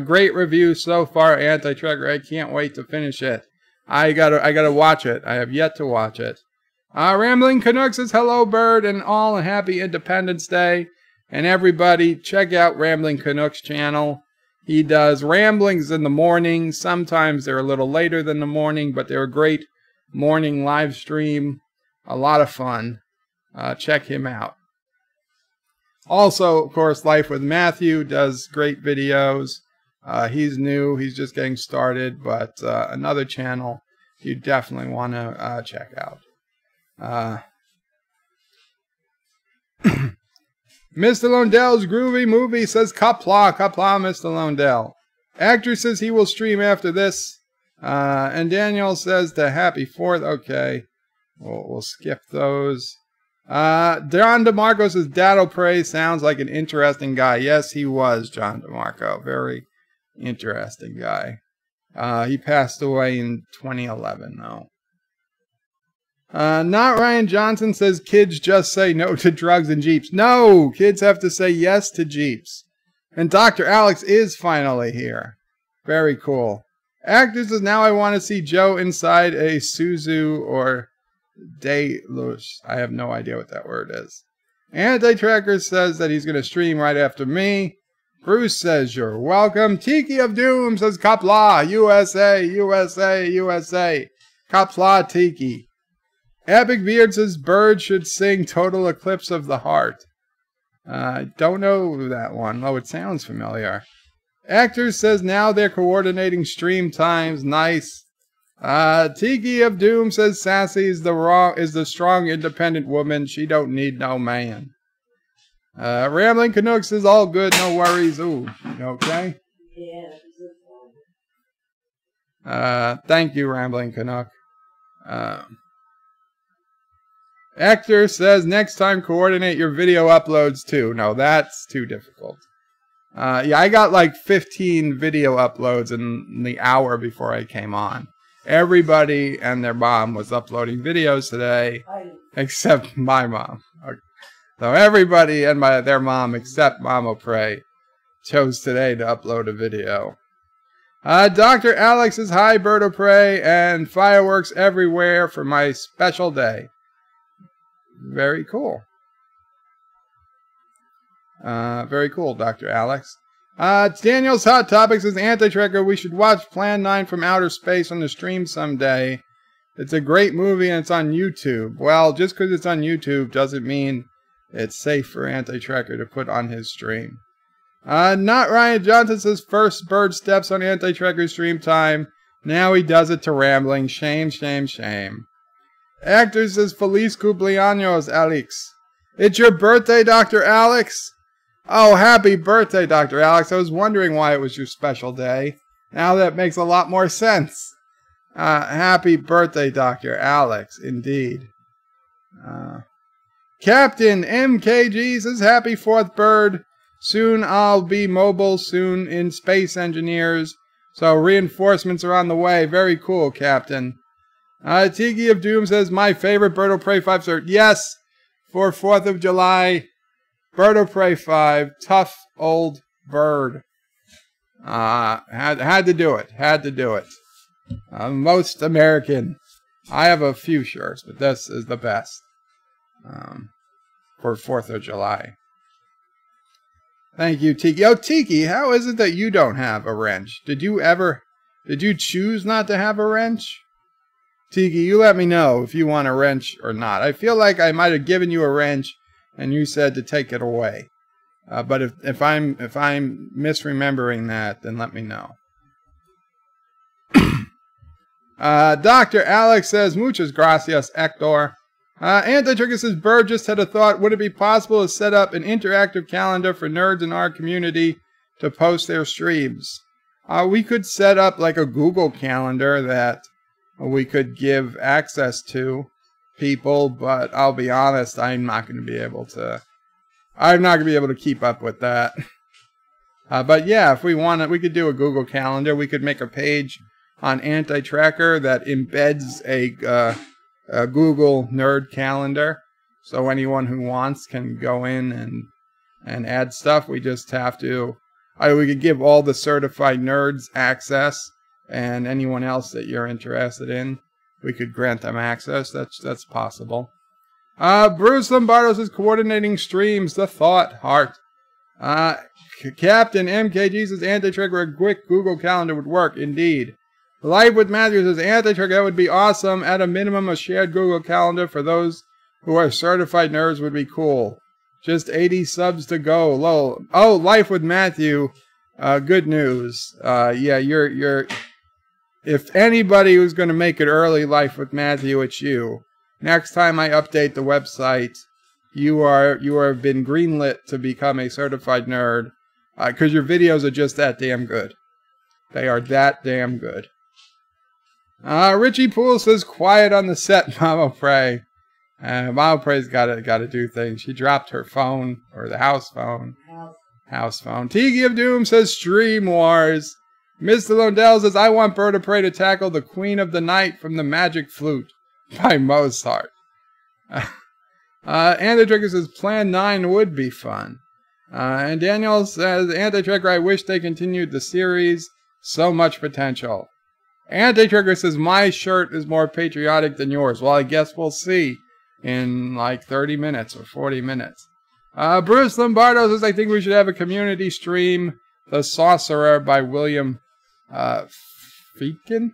Great review so far, Anti-Trekker. I can't wait to finish it. I gotta watch it. I have yet to watch it. Rambling Canuck says, hello, Bird, and all, and happy Independence Day. And everybody, check out Rambling Canuck's channel. He does ramblings in the morning. Sometimes they're a little later than the morning, but they're a great morning live stream. A lot of fun. Check him out. Also, of course, Life with Matthew does great videos. He's new. He's just getting started, but another channel you definitely want to check out. Mr. Londell's Groovy Movie says, Qapla, Mr. Londell. Actor says he will stream after this. And Daniel says the Happy 4th. Okay. We'll skip those. John DeMarco says, Dado Prey sounds like an interesting guy. Yes, he was, John DeMarco. Very interesting guy. He passed away in 2011, though. Not Ryan Johnson says, kids just say no to drugs and Jeeps. No, kids have to say yes to Jeeps. And Dr. Alex is finally here. Very cool. Actor says, now I want to see Joe inside a Suzu or Deluxe. I have no idea what that word is. Anti-Tracker says that he's going to stream right after me. Bruce says, you're welcome. Tiki of Doom says, Qapla, USA, USA, USA. Qapla Tiki. Epic Beard says, Bird should sing Total Eclipse of the Heart. I don't know that one, though it sounds familiar. Actor says, now they're coordinating stream times. Nice. Tiki of Doom says, Sassy is the strong, independent woman. She don't need no man. Rambling Canuck says, all good, no worries. Ooh, okay? Yeah. Thank you, Rambling Canuck. Actor says, next time coordinate your video uploads too. No, that's too difficult. Yeah, I got like 15 video uploads in the hour before I came on. Everybody and their mom was uploading videos today, except my mom. Okay. So everybody and their mom, except Mama Prey, chose today to upload a video. Dr. Alex says, hi, Bird of Prey, and fireworks everywhere for my special day. Very cool. Very cool, Dr. Alex. Daniel's Hot Topics says, Anti-Tracker, we should watch Plan 9 from Outer Space on the stream someday. It's a great movie and it's on YouTube. Well, just because it's on YouTube doesn't mean it's safe for Anti-Tracker to put on his stream. Not Ryan Johnson says, first Bird steps on Anti-Tracker stream time. Now he does it to Rambling. Shame, shame, shame. Actor says, Feliz cumpleaños, Alex. It's your birthday, Dr. Alex? Oh, happy birthday, Dr. Alex. I was wondering why it was your special day. Now that makes a lot more sense. Happy birthday, Dr. Alex, indeed. Captain MKG says, happy 4th, Bird. Soon I'll be mobile, soon in Space Engineers. So reinforcements are on the way. Very cool, Captain. Tiki of Doom says, my favorite Bird of Prey 5-star. Yes, for 4th of July, Bird of Prey 5, tough old bird. Had to do it. Had to do it. Most American. I have a few shirts, but this is the best. For 4th of July. Thank you, Tiki. Oh, Tiki, how is it that you don't have a wrench? Did you choose not to have a wrench? Tiki, you let me know if you want a wrench or not. I feel like I might have given you a wrench and you said to take it away. But if I'm misremembering that, then let me know. Dr. Alex says, muchas gracias, Hector. Anti-Trigger says, Bird just had a thought. Would it be possible to set up an interactive calendar for nerds in our community to post their streams? We could set up like a Google Calendar that we could give access to people, but I'll be honest, I'm not going to be able to keep up with that. But yeah, if we want it, we could do a Google Calendar. We could make a page on Anti-Tracker that embeds a Google Nerd Calendar, so anyone who wants can go in and add stuff. We just have to. We could give all the certified nerds access, and anyone else that you're interested in. we could grant them access. That's possible. Bruce Lombardo says coordinating streams. The thought heart. Captain MKG says anti-trigger a quick Google Calendar would work. Indeed. Life with Matthew says anti-trigger, that would be awesome. At a minimum, a shared Google Calendar for those who are certified nerds would be cool. Just 80 subs to go. Lol. Oh, Life with Matthew. Good news. Yeah, you're. If anybody who's going to make it early, Life with Matthew, it's you. Next time I update the website, you have been greenlit to become a certified nerd, because your videos are just that damn good. They are that damn good. Richie Poole says quiet on the set, Mama Pray. Mama Pray's gotta do things. She dropped her phone, or the house phone. House phone. Tiki of Doom says Stream Wars. Mr. Londell says I want Bird of Prey to tackle the Queen of the Night from the Magic Flute by Mozart. Anti-Trigger says Plan 9 would be fun. And Daniel says Anti-Trigger, I wish they continued the series. So much potential. Anti-Trigger says my shirt is more patriotic than yours. Well, I guess we'll see in like 30 minutes or 40 minutes. Bruce Lombardo says I think we should have a community stream. The Sorcerer by William Friedkin.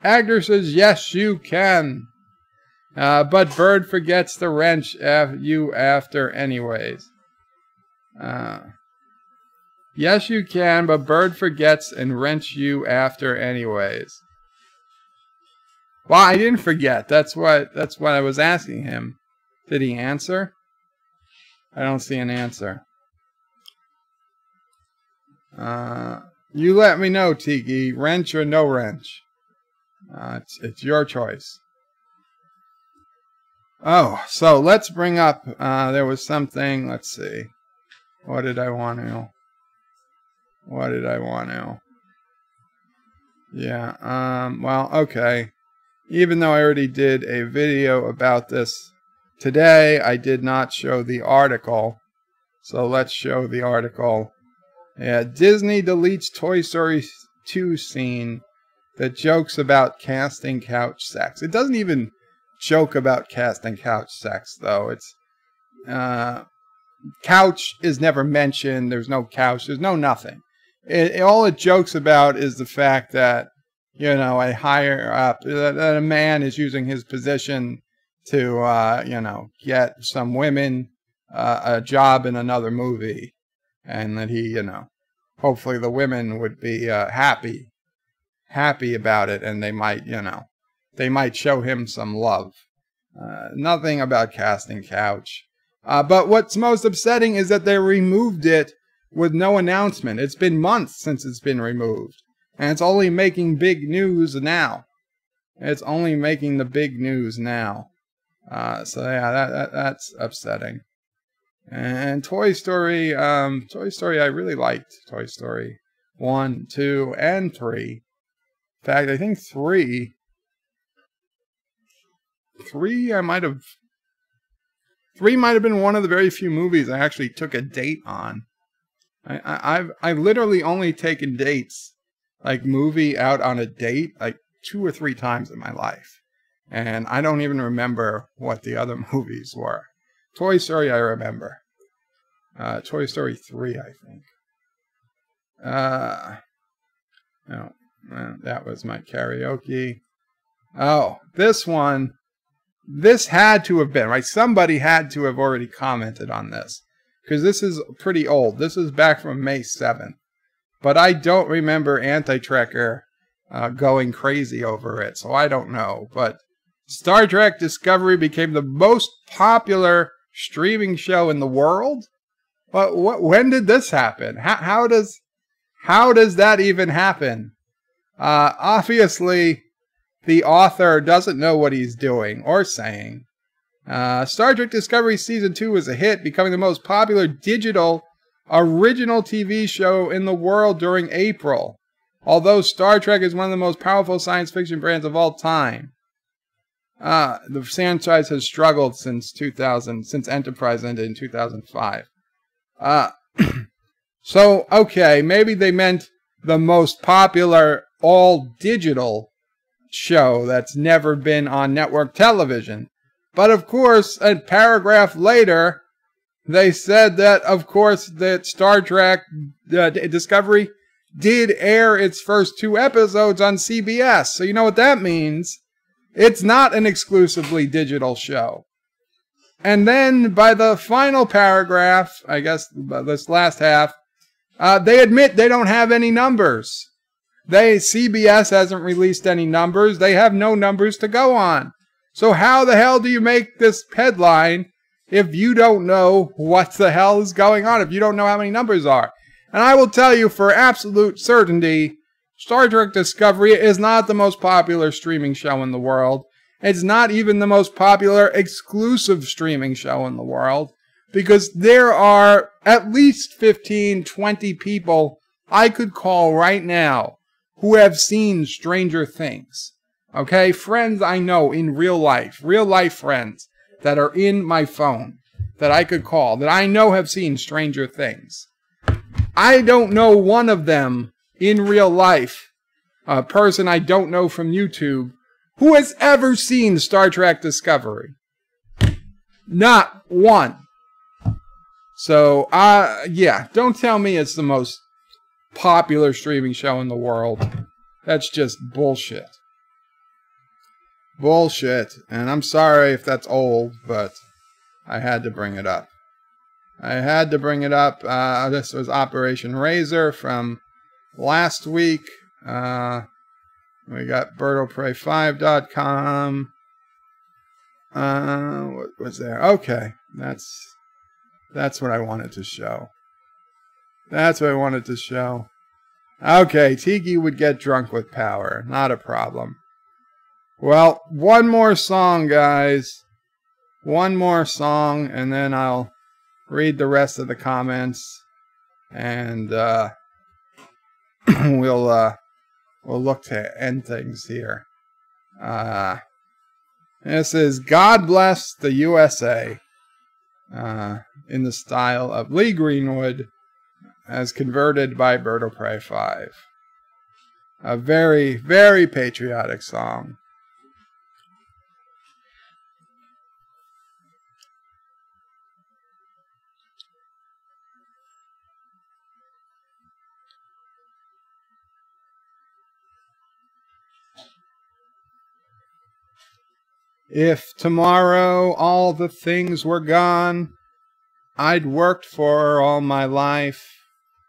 Agner says yes you can. But Bird forgets to wrench you after anyways. Yes, you can, but Bird forgets and wrench you after anyways. Well, I didn't forget. That's what I was asking him. Did he answer? I don't see an answer. You let me know, Tiki. Wrench or no wrench? It's your choice. Oh, so let's bring up, there was something, let's see. What did I want to? Yeah, well, okay. Even though I already did a video about this today, I did not show the article. So let's show the article. Yeah, Disney deletes Toy Story 2 scene that jokes about casting couch sex. It doesn't even joke about casting couch sex, though. It's couch is never mentioned. There's no couch. There's no nothing. All it jokes about is the fact that, you know, a higher up, that a man is using his position to, you know, get some women a job in another movie, and that he, you know, hopefully the women would be happy about it, and they might, you know, they might show him some love. Nothing about casting couch. But what's most upsetting is that they removed it with no announcement. It's been months since it's been removed. And it's only making big news now. It's only making the big news now. So yeah, that's upsetting. And Toy Story, I really liked Toy Story 1, 2, and 3. In fact, I think 3 might have been one of the very few movies I actually took a date on. I've literally only taken dates, like movie out on a date, like 2 or 3 times in my life. And I don't even remember what the other movies were. Toy Story I remember. Toy Story 3, I think. No, that was my karaoke. Oh, this one. This had to have been, right? Somebody had to have already commented on this. Because this is pretty old. This is back from May 7th. But I don't remember Anti-Trekker going crazy over it. So I don't know. But Star Trek Discovery became the most popular streaming show in the world? But when did this happen? How does that even happen? Obviously, the author doesn't know what he's doing or saying. Star Trek Discovery Season 2 was a hit, becoming the most popular digital original TV show in the world during April. Although Star Trek is one of the most powerful science fiction brands of all time. The franchise has struggled since Enterprise ended in 2005. So, okay, maybe they meant the most popular all-digital show that's never been on network television. But of course, a paragraph later, they said that, of course, that Star Trek Discovery did air its first 2 episodes on CBS. So you know what that means? It's not an exclusively digital show. And then by the final paragraph, I guess this last half, they admit they don't have any numbers. CBS hasn't released any numbers. They have no numbers to go on. So how the hell do you make this headline if you don't know what the hell is going on, if you don't know how many numbers are? And I will tell you for absolute certainty, Star Trek Discovery is not the most popular streaming show in the world. It's not even the most popular exclusive streaming show in the world, because there are at least 15, 20 people I could call right now who have seen Stranger Things. Okay? Friends I know in real life friends that are in my phone that I could call, that I know have seen Stranger Things. I don't know one of them in real life, a person I don't know from YouTube, who has ever seen Star Trek Discovery. Not one. So, yeah, don't tell me it's the most popular streaming show in the world. That's just bullshit. Bullshit. And I'm sorry if that's old, but I had to bring it up. This was Operation Razor from last week. We got BirdoPrey5.com. What was there? Okay. That's what I wanted to show. Okay, Tiki would get drunk with power. Not a problem. Well, one more song, guys. One more song, and then I'll read the rest of the comments. And we'll look to end things here. This is God Bless the USA. In the style of Lee Greenwood, as converted by BirdoPrey5. A very, very patriotic song. If tomorrow all the things were gone I'd worked for all my life,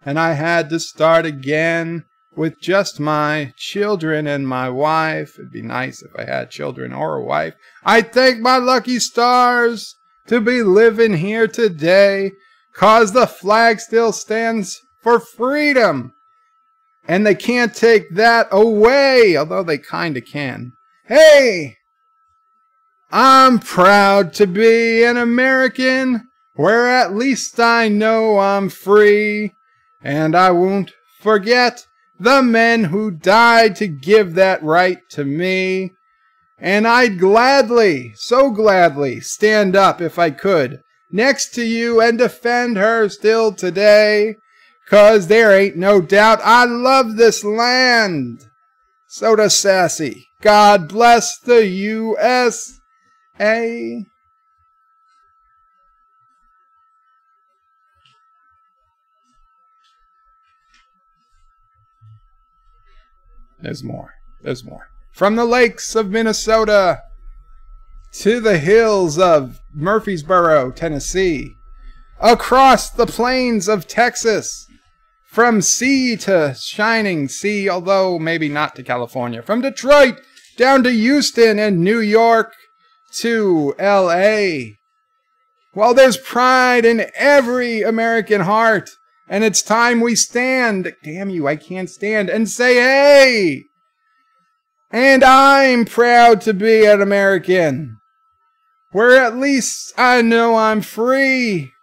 and I had to start again with just my children and my wife. It'd be nice if I had children or a wife. I thank my lucky stars to be living here today, 'cause the flag still stands for freedom, and they can't take that away, although they kinda can. Hey! I'm proud to be an American, where at least I know I'm free, and I won't forget the men who died to give that right to me. And I'd gladly, so gladly, stand up if I could next to you and defend her still today, 'cause there ain't no doubt I love this land. Soda Sassy, God bless the USA. There's more. From the lakes of Minnesota to the hills of Murfreesboro, Tennessee, across the plains of Texas, from sea to shining sea, although maybe not to California, from Detroit down to Houston and New York to LA. Well, there's pride in every American heart. And it's time we stand, damn you, I can't stand, and say, hey! And I'm proud to be an American, where at least I know I'm free,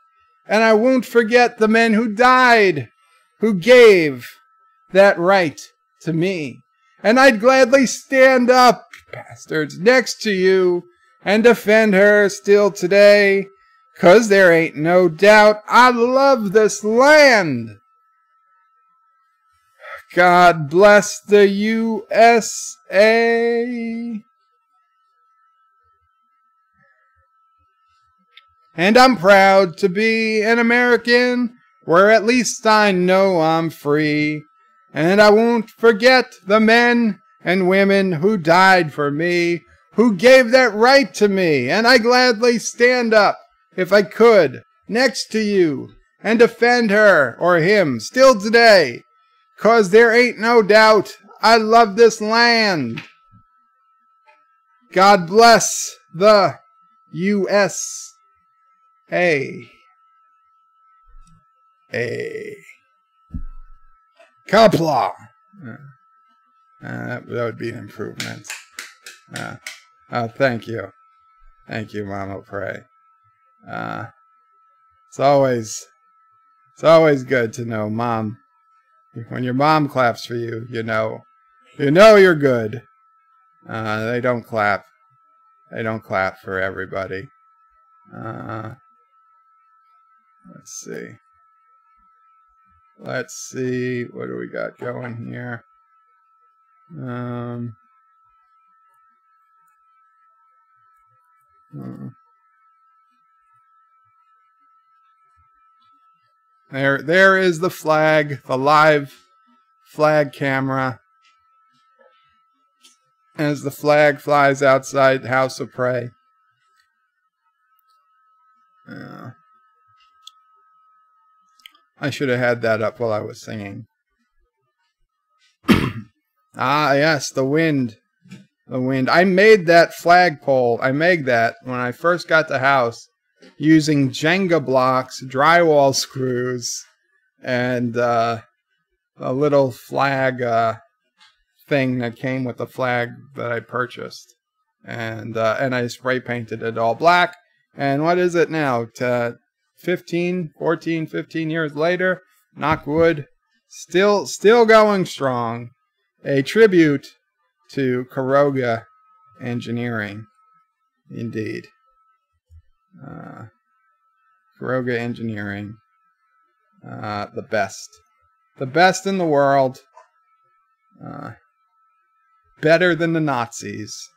and I won't forget the men who died, who gave that right to me. And I'd gladly stand up, bastards, next to you, and defend her still today, 'cause there ain't no doubt I love this land. God bless the USA. And I'm proud to be an American, where at least I know I'm free. And I won't forget the men and women who died for me, who gave that right to me. And I gladly stand up, if I could, next to you, and defend her or him still today. 'Cause there ain't no doubt I love this land. God bless the USA. Qapla. That would be an improvement. Thank you. Thank you, Mama Pray. It's always good to know Mom. When your mom claps for you, you know you're good. They don't clap. They don't clap for everybody. Let's see. Let's see. What do we got going here? There is the flag, the live flag camera, as the flag flies outside House of Prey. I should have had that up while I was singing. Yes, the wind. The wind. I made that flagpole. I made that when I first got the house using Jenga blocks, drywall screws, and a little flag thing that came with the flag that I purchased. And I spray painted it all black. And what is it now? 15 years later, knock wood, still going strong. A tribute to Qapla Engineering, indeed. Qapla Engineering, the best in the world, better than the Nazis.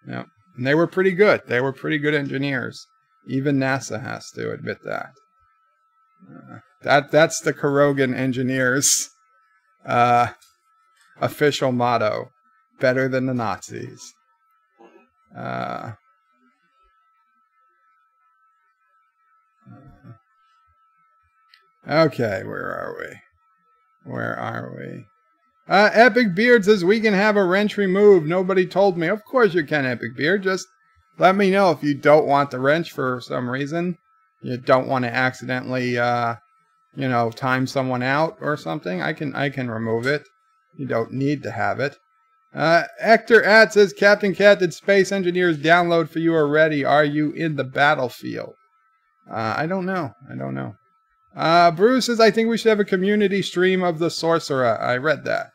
Yep. And they were pretty good. They were pretty good engineers. Even NASA has to admit that. That's the Qapla Engineers official motto. Better than the Nazis. Okay, where are we? Epic Beard says we can have a wrench removed. Nobody told me. Of course you can, Epic Beard. Just let me know if you don't want the wrench for some reason. You don't want to accidentally, time someone out or something. I can remove it. You don't need to have it. Hector At says, Captain Cat, did Space Engineers download for you already? Are you in the battlefield? I don't know. Bruce says, I think we should have a community stream of the Sorcerer. I read that.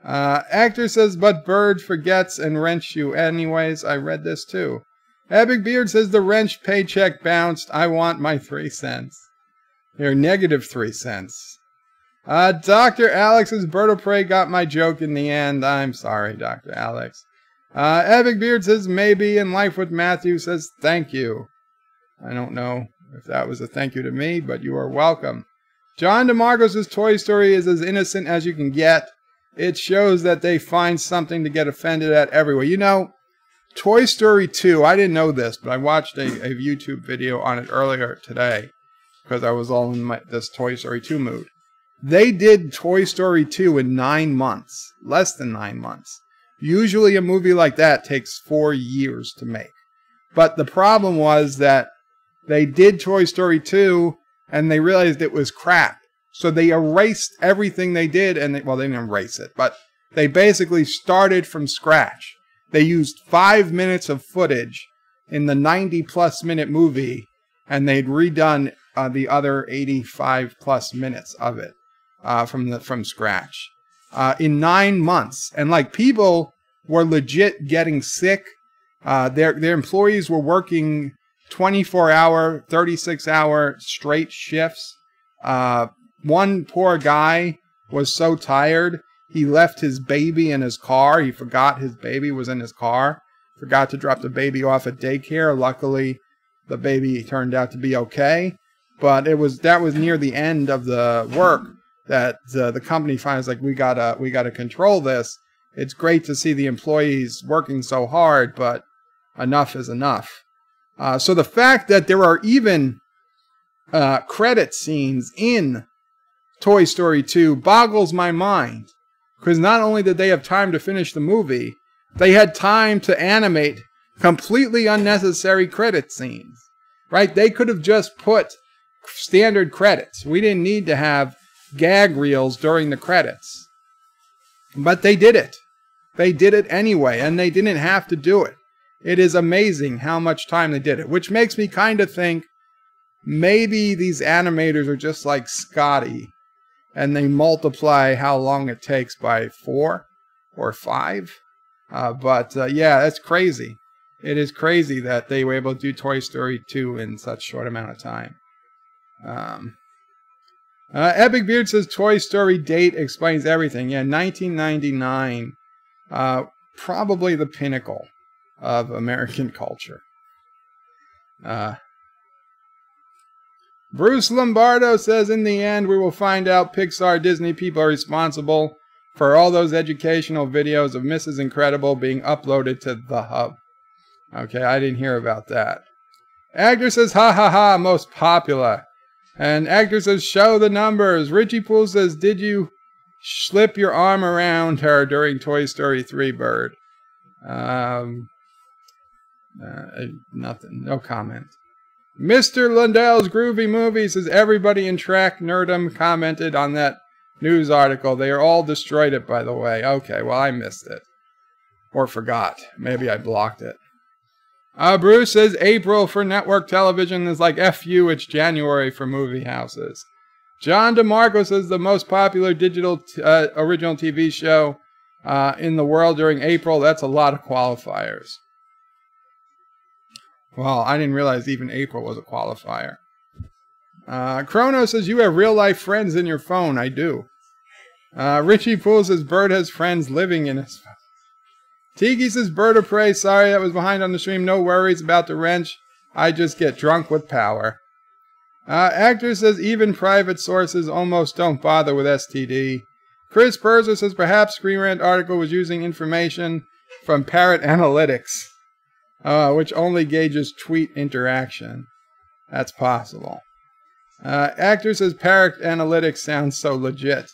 Actor says, but Bird forgets and wrench you anyways. I read this too. Epic Beard says, the wrench paycheck bounced. I want my 3 cents. Here, negative 3 cents. Dr. Alex's Bird of Prey got my joke in the end. I'm sorry, Dr. Alex. Epic Beard says, maybe in Life with Matthew says, thank you. I don't know if that was a thank you to me, but you are welcome. John DeMarco says, Toy Story is as innocent as you can get. It shows that they find something to get offended at everywhere. You know, Toy Story 2, I didn't know this, but I watched a YouTube video on it earlier today because I was all in this Toy Story 2 mood. They did Toy Story 2 in 9 months, less than 9 months. Usually a movie like that takes 4 years to make. But the problem was that they did Toy Story 2 and they realized it was crap. So they erased everything they did, and they didn't erase it, but they basically started from scratch. They used 5 minutes of footage in the 90-plus minute movie, and they'd redone the other 85-plus minutes of it from scratch in 9 months. And like, people were legit getting sick. Their employees were working 24-hour, 36-hour straight shifts. One poor guy was so tired, he left his baby in his car. He forgot his baby was in his car. Forgot to drop the baby off at daycare. Luckily, the baby turned out to be okay. But that was near the end of the work that the company finds like we gotta control this. It's great to see the employees working so hard, but enough is enough. So the fact that there are even credit scenes in Toy Story 2 boggles my mind. Because not only did they have time to finish the movie, they had time to animate completely unnecessary credit scenes. Right? They could have just put standard credits. We didn't need to have gag reels during the credits. But they did it. They did it anyway, and they didn't have to do it. It is amazing how much time they did it, which makes me kind of think maybe these animators are just like Scotty, and they multiply how long it takes by 4 or 5. Yeah, that's crazy. It is crazy that they were able to do Toy Story 2 in such a short amount of time. Epic Beard says Toy Story date explains everything. Yeah, 1999. Probably the pinnacle of American culture. Bruce Lombardo says, in the end, we will find out Pixar Disney people are responsible for all those educational videos of Mrs. Incredible being uploaded to the hub. Okay, I didn't hear about that. Actor says, ha ha ha, most popular. And actor says, show the numbers. Richie Poole says, did you slip your arm around her during Toy Story 3, Bird? Nothing. No comment. Mr. Lundell's Groovy Movie says, everybody in Track Nerdum commented on that news article. They are all destroyed it, by the way. Okay, well, I missed it. Or forgot. Maybe I blocked it. Bruce says, April for network television is like FU, it's January for movie houses. John DeMarco says, the most popular digital original TV show in the world during April. That's a lot of qualifiers. Well, I didn't realize even April was a qualifier. Chrono says, you have real-life friends in your phone. I do. Richie Poole says, Bird has friends living in his phone. Tiki says, Bird of Prey, sorry that was behind on the stream. No worries about the wrench. I just get drunk with power. Actor says, even private sources almost don't bother with STD. Chris Purser says, perhaps Screen Rant article was using information from Parrot Analytics, which only gauges tweet interaction. That's possible. Actor says, Parrot Analytics sounds so legit.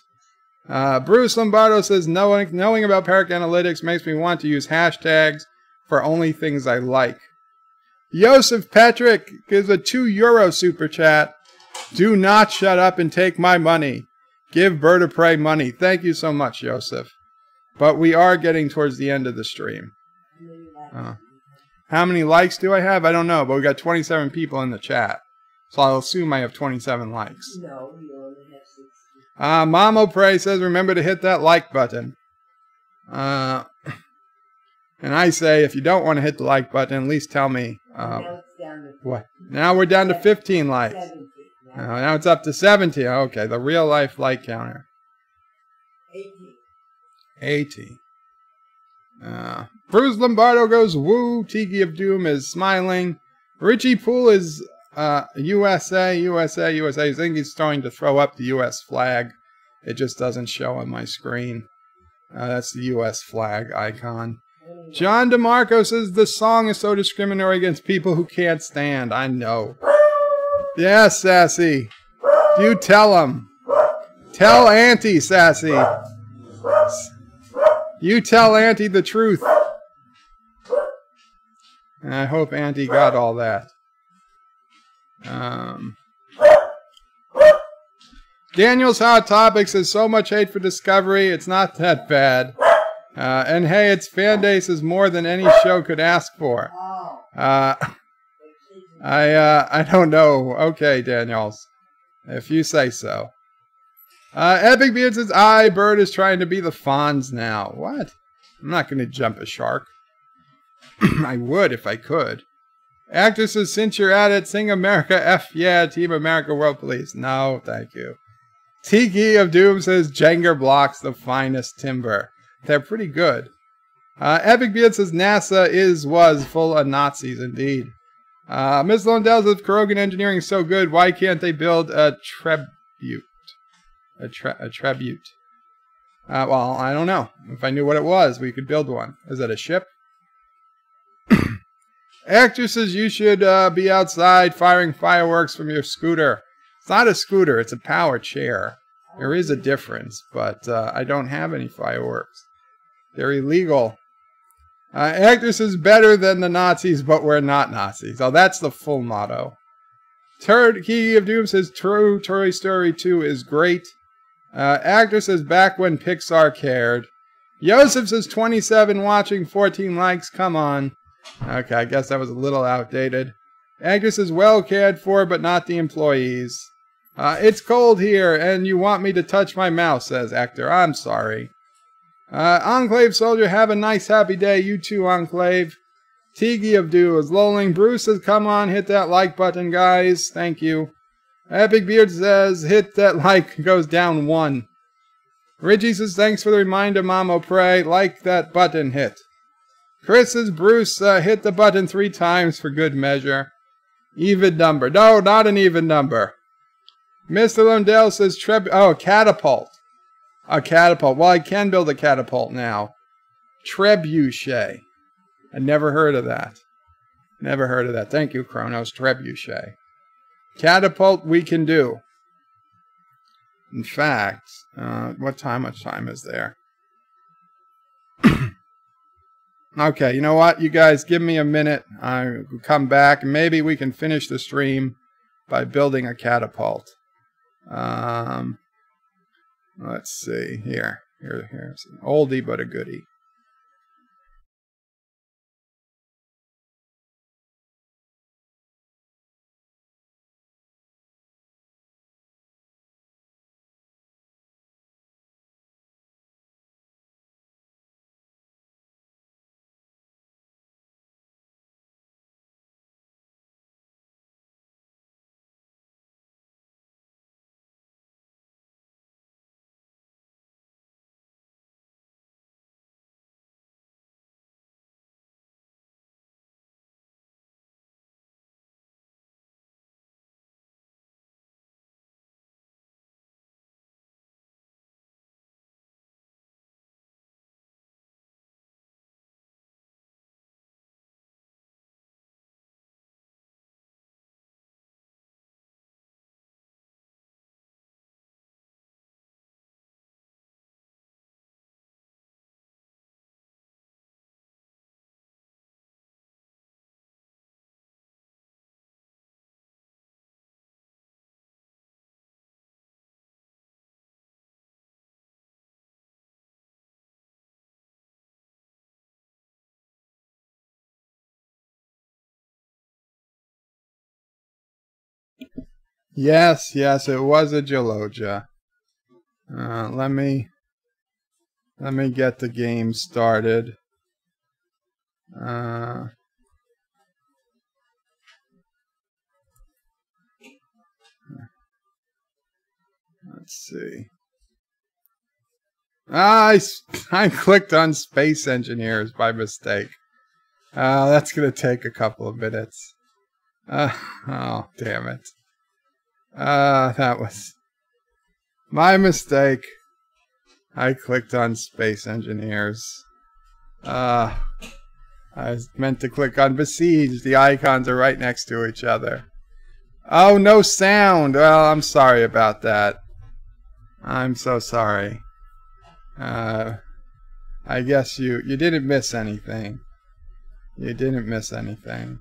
Bruce Lombardo says, knowing about Parrot Analytics makes me want to use hashtags for only things I like. Joseph Patrick gives a €2 super chat. Do not shut up and take my money. Give Bird of Prey money. Thank you so much, Joseph. But we are getting towards the end of the stream. How many likes do I have? I don't know, but we got 27 people in the chat. So I'll assume I have 27 likes. No, you only have 60. Mamo Prey says, remember to hit that like button. And I say, if you don't want to hit the like button, at least tell me. Now it's down to What? Now we're down to 15 likes. 70. Now it's up to 70. Okay, the real life like counter. 80. Bruce Lombardo goes, woo. Tiki of Doom is smiling. Richie Poole is USA. I think he's starting to throw up the US flag. It just doesn't show on my screen. That's the US flag icon. John DeMarco says the song is so discriminatory against people who can't stand. I know. Yeah, Sassy. You tell him. Tell Auntie, Sassy. You tell Auntie the truth. And I hope Auntie got all that. Daniel's Hot Topic says, so much hate for Discovery, it's not that bad. And hey, its fan base is more than any show could ask for. I don't know. Okay, Daniels. If you say so. Epic Beard says, Bird is trying to be the Fonz now. What? I'm not going to jump a shark. I would if I could. Actor says, since you're at it, sing America F yeah, Team America World Police. No, thank you. Tiki of Doom says Jenga blocks the finest timber. They're pretty good. Epic Beard says NASA was full of Nazis indeed. Miss Londell says Krogan engineering is so good. Why can't they build a trebute? A trebute. Well, I don't know. If I knew what it was, we could build one. Is it a ship? Actor says you should be outside firing fireworks from your scooter. It's not a scooter, it's a power chair. There is a difference, but I don't have any fireworks. They're illegal. Actor says better than the Nazis, but we're not Nazis. Oh, that's the full motto. Turkey of Doom says true Toy Story 2 is great. Actor says back when Pixar cared. Yosef says 27 watching, 14 likes. Come on. Okay, I guess that was a little outdated. Actor says well cared for, but not the employees. It's cold here, and you want me to touch my mouth, says Actor. I'm sorry. Enclave Soldier, have a nice happy day. You too, Enclave. Tiki of Do is lolling. Bruce says, come on, hit that like button, guys. Thank you. Epic Beard says, hit that like, goes down 1. Richie says, thanks for the reminder, Mamo Pray. Like that button hit. Chris says, Bruce, hit the button 3 times for good measure. Even number. No, not an even number. Mr. Lundell says, a catapult. A catapult. Well, I can build a catapult now. Trebuchet. I never heard of that. Never heard of that. Thank you, Kronos. Trebuchet. Catapult we can do. In fact, much time is there? Okay, you know what? You guys, give me a minute. I'll come back. Maybe we can finish the stream by building a catapult. Let's see. Here's an oldie but a goodie. Yes, it was a Geologia. Let me get the game started. Let's see. I clicked on Space Engineers by mistake. That's going to take a couple of minutes. Oh, damn it. That was my mistake. I clicked on Space Engineers. I meant to click on Besiege. The icons are right next to each other. Oh, no sound. Well, I'm sorry about that. I'm so sorry. I guess you didn't miss anything. You didn't miss anything.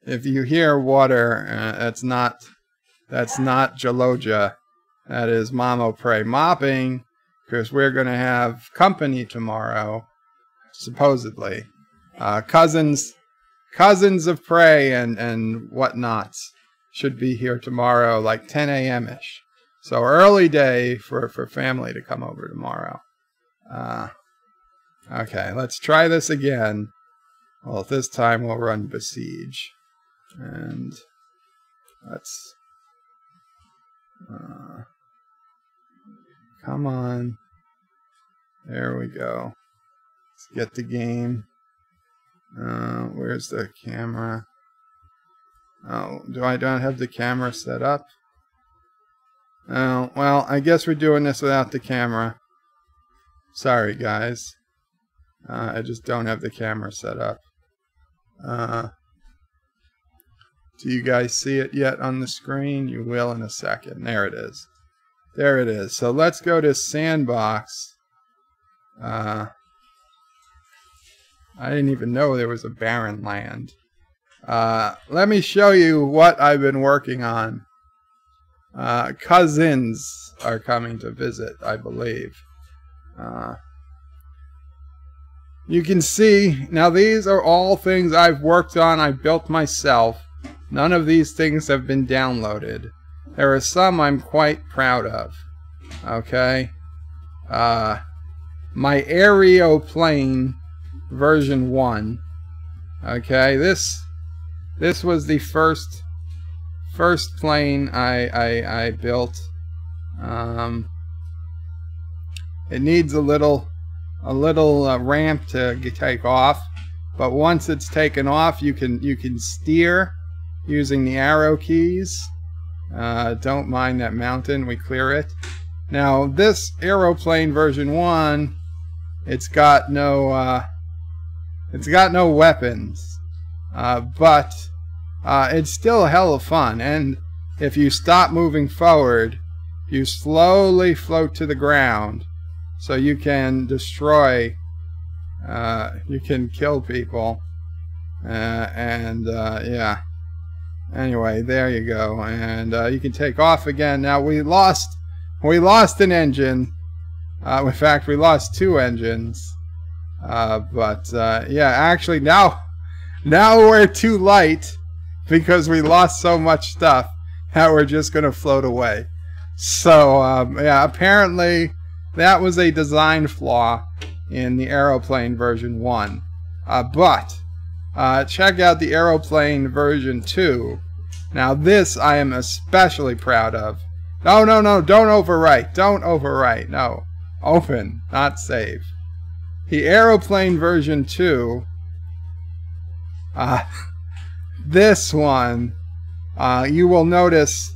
If you hear water, that's not Geologia. That is Mamo Pray mopping, because we're going to have company tomorrow, supposedly. Cousins of Prey and whatnots should be here tomorrow, like 10 a.m.-ish. So early day for family to come over tomorrow. Okay, let's try this again. Well, this time we'll run besiege. And let's... come on. There we go. Let's get the game. Where's the camera? Oh, do I not have the camera set up? Oh, well, I guess we're doing this without the camera. Sorry, guys. I just don't have the camera set up. Do you guys see it yet on the screen? You will in a second. There it is. There it is. So let's go to Sandbox. I didn't even know there was a barren land. Let me show you what I've been working on. Cousins are coming to visit, I believe. You can see, now these are all things I've worked on, I built myself. None of these things have been downloaded. There are some I'm quite proud of. Okay? My aeroplane version 1. Okay, this was the first plane I built. It needs a little ramp to take off, but once it's taken off, you can steer using the arrow keys. Don't mind that mountain, we clear it. Now this aeroplane version 1, it's got no weapons, but it's still a hell of fun. And if you stop moving forward, you slowly float to the ground, so you can destroy, you can kill people, yeah. Anyway, there you go, and you can take off again. Now we lost an engine. In fact, we lost 2 engines. Yeah, actually now we're too light because we lost so much stuff. Now we're just gonna float away. So yeah, apparently that was a design flaw in the aeroplane version 1. But check out the aeroplane version 2. Now this I am especially proud of. No, don't overwrite. Don't overwrite. No. Open, not save. The aeroplane version 2, this one, you will notice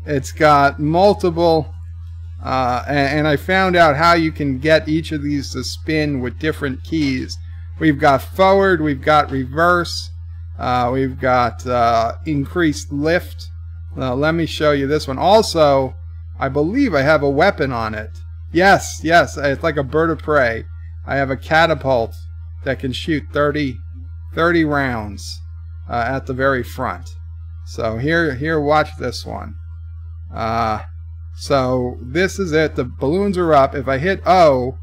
it's got multiple, and I found out how you can get each of these to spin with different keys. We've got forward, we've got reverse, we've got increased lift. Let me show you this one. Also, I believe I have a weapon on it. Yes, it's like a bird of prey. I have a catapult that can shoot 30 rounds at the very front. So here, watch this one. So this is it. The balloons are up. If I hit O,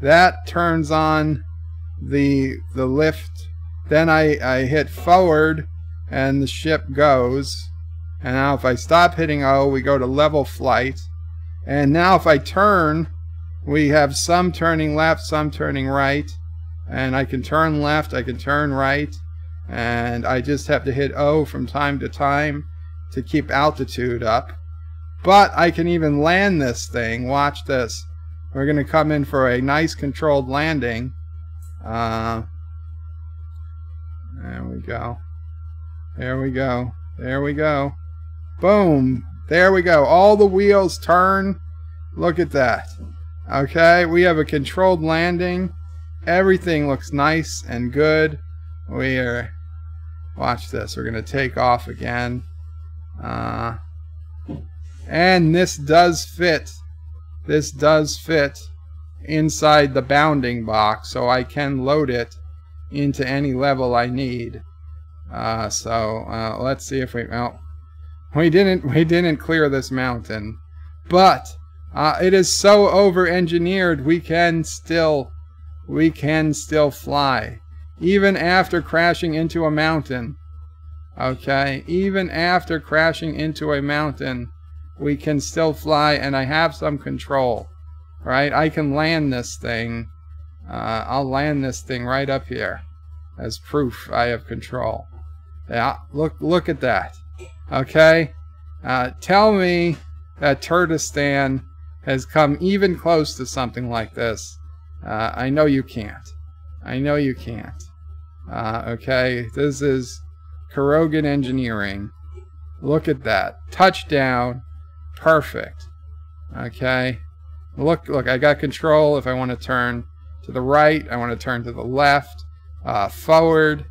that turns on the lift. Then I hit forward, and the ship goes. And now if I stop hitting O, we go to level flight. And now if I turn, we have some turning left, some turning right. And I can turn left, I can turn right. And I just have to hit O from time to time to keep altitude up. But I can even land this thing. Watch this. We're going to come in for a nice controlled landing. There we go. There we go. There we go. Boom. There we go. All the wheels turn. Look at that. Okay, we have a controlled landing. Everything looks nice and good. We are... Watch this. We're going to take off again. And this does fit. This does fit inside the bounding box, so I can load it into any level I need. Let's see if we... Well, we didn't clear this mountain, but it is so over-engineered we can still fly even after crashing into a mountain. Okay, even after crashing into a mountain, we can still fly, and I have some control. Right, I can land this thing. I'll land this thing right up here. as proof I have control. Yeah, look at that. Okay? Tell me that Turkestan has come even close to something like this. I know you can't. I know you can't. Okay, this is Rockin engineering. Look at that. Touchdown. Perfect. Okay. Look, I got control if I want to turn to the right. I want to turn to the left, forward,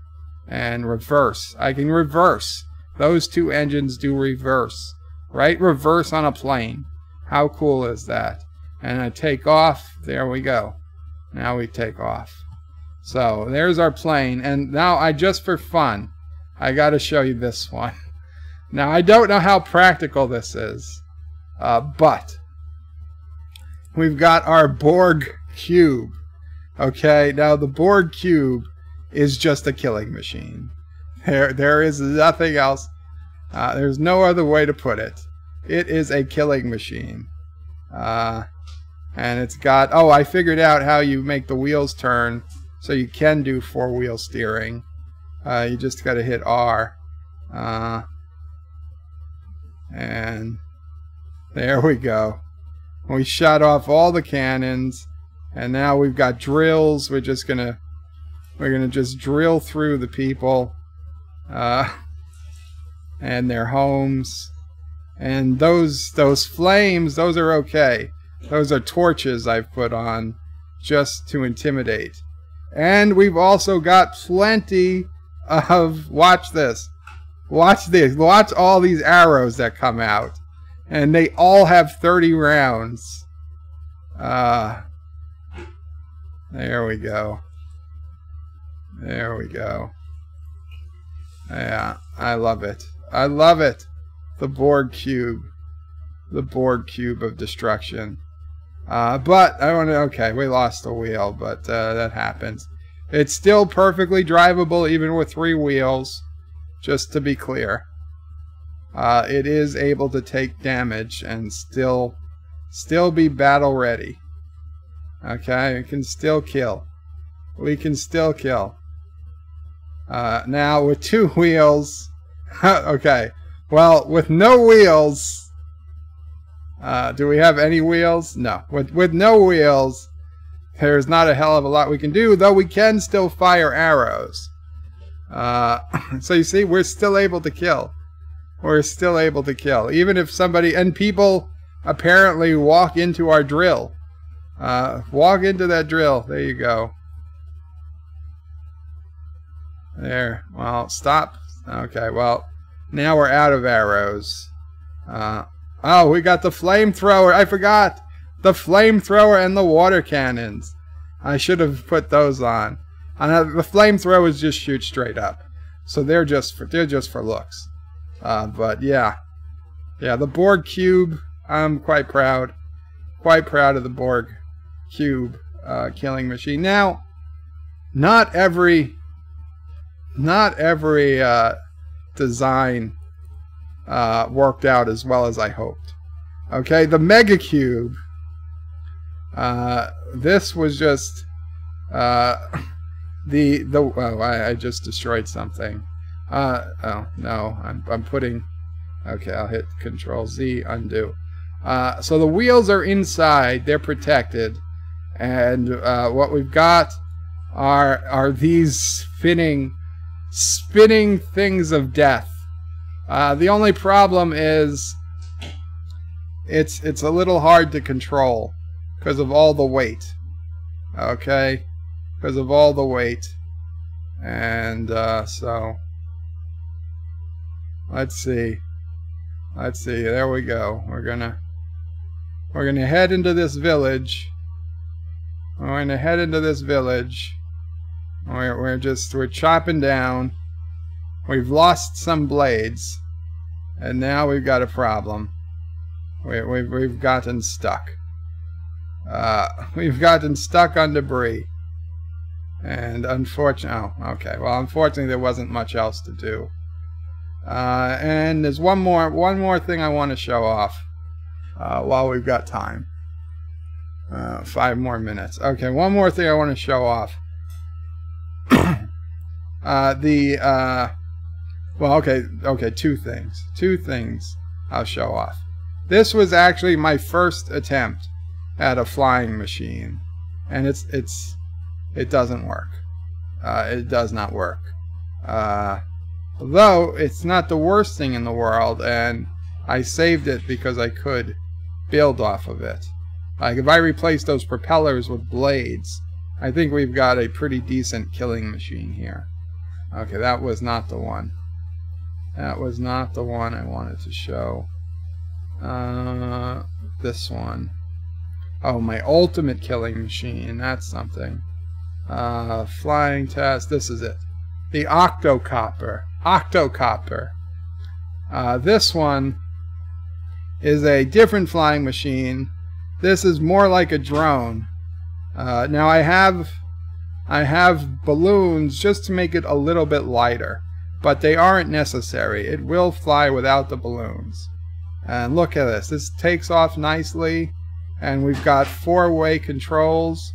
and reverse. I can reverse. Those two engines do reverse. Right? Reverse on a plane. How cool is that? And I take off. There we go. Now we take off. So there's our plane. And now just for fun, I got to show you this one. Now I don't know how practical this is, but we've got our Borg cube. Okay, now the Borg cube is just a killing machine. There is nothing else. There's no other way to put it. It is a killing machine. And it's got, oh, I figured out how you make the wheels turn so you can do four-wheel steering. You just got to hit R. And there we go. We shot off all the cannons, and now we've got drills. We're gonna just drill through the people and their homes. And those flames, those are okay. Those are torches I've put on just to intimidate. And we've also got plenty of, watch this. Watch this. Watch all these arrows that come out. And they all have 30 rounds. There we go. There we go. Yeah, I love it. I love it. The Borg cube. The Borg cube of destruction. But I want to, okay, we lost a wheel, but that happens. It's still perfectly drivable even with 3 wheels, just to be clear. It is able to take damage and still be battle ready. Okay, it can still kill. We can still kill. Now with 2 wheels, okay, well with no wheels, do we have any wheels? No. With no wheels, there's not a hell of a lot we can do, though we can still fire arrows. So you see, we're still able to kill. We're still able to kill. Even if somebody, and people apparently walk into our drill. Walk into that drill. There you go. There. Well, stop. Okay, well, now we're out of arrows. Oh, we got the flamethrower. I forgot. The flamethrower and the water cannons. I should have put those on. The flamethrowers just shoot straight up. So they're just for looks. But yeah. Yeah, the Borg cube, I'm quite proud. Quite proud of the Borg cube killing machine. Now, not every design worked out as well as I hoped. Okay, the Mega Cube. This was just oh, I just destroyed something. Oh no, I'm putting. Okay, I'll hit Control Z, undo. So the wheels are inside; they're protected, and what we've got are these spinning things of death. The only problem is it's a little hard to control because of all the weight. Okay, because of all the weight, and so let's see. There we go. We're gonna head into this village. We're chopping down. We've lost some blades, and now we've got a problem. We've gotten stuck. We've gotten stuck on debris, and unfortunately, oh, okay. Well, unfortunately, there wasn't much else to do. And there's one more thing I want to show off while we've got time. 5 more minutes. Okay, one more thing I want to show off. Well, okay, two things I'll show off. This was actually my first attempt at a flying machine, and it doesn't work. It does not work. Though it's not the worst thing in the world, and I saved it because I could build off of it. Like if I replace those propellers with blades, I think we've got a pretty decent killing machine here. Okay, that was not the one. That was not the one I wanted to show. This one. Oh, my ultimate killing machine. That's something. Flying test. This is it. The Qapla. This one is a different flying machine. This is more like a drone. Now I have balloons just to make it a little bit lighter, but they aren't necessary. It will fly without the balloons. And look at this. This takes off nicely, and we've got 4-way controls.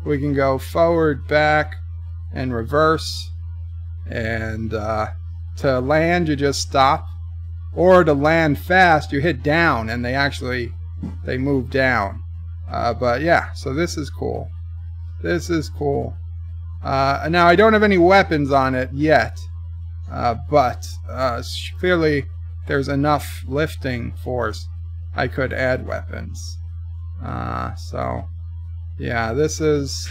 We can go forward, back, and reverse. And to land, you just stop. Or to land fast, you hit down, and they move down. But yeah, so this is cool. This is cool. Now I don't have any weapons on it yet, but clearly there's enough lifting force I could add weapons. So yeah, this is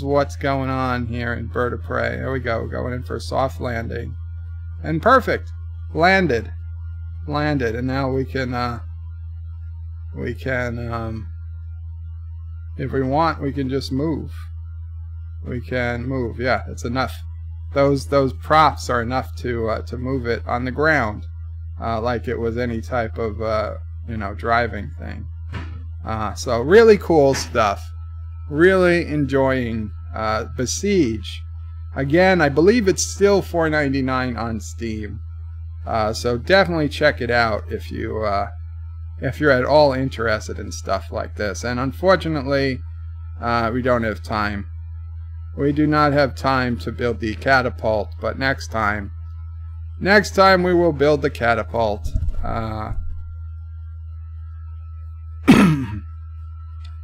what's going on here in Bird of Prey. There we go, going in for a soft landing, and perfect, landed, and now we can if we want, we can just move. We can move. Yeah, it's enough. Those props are enough to move it on the ground, like it was any type of driving thing. So really cool stuff. Really enjoying Besiege. Again, I believe it's still $4.99 on Steam. So definitely check it out if you're at all interested in stuff like this. And unfortunately, we don't have time. We do not have time to build the catapult, but next time we will build the catapult.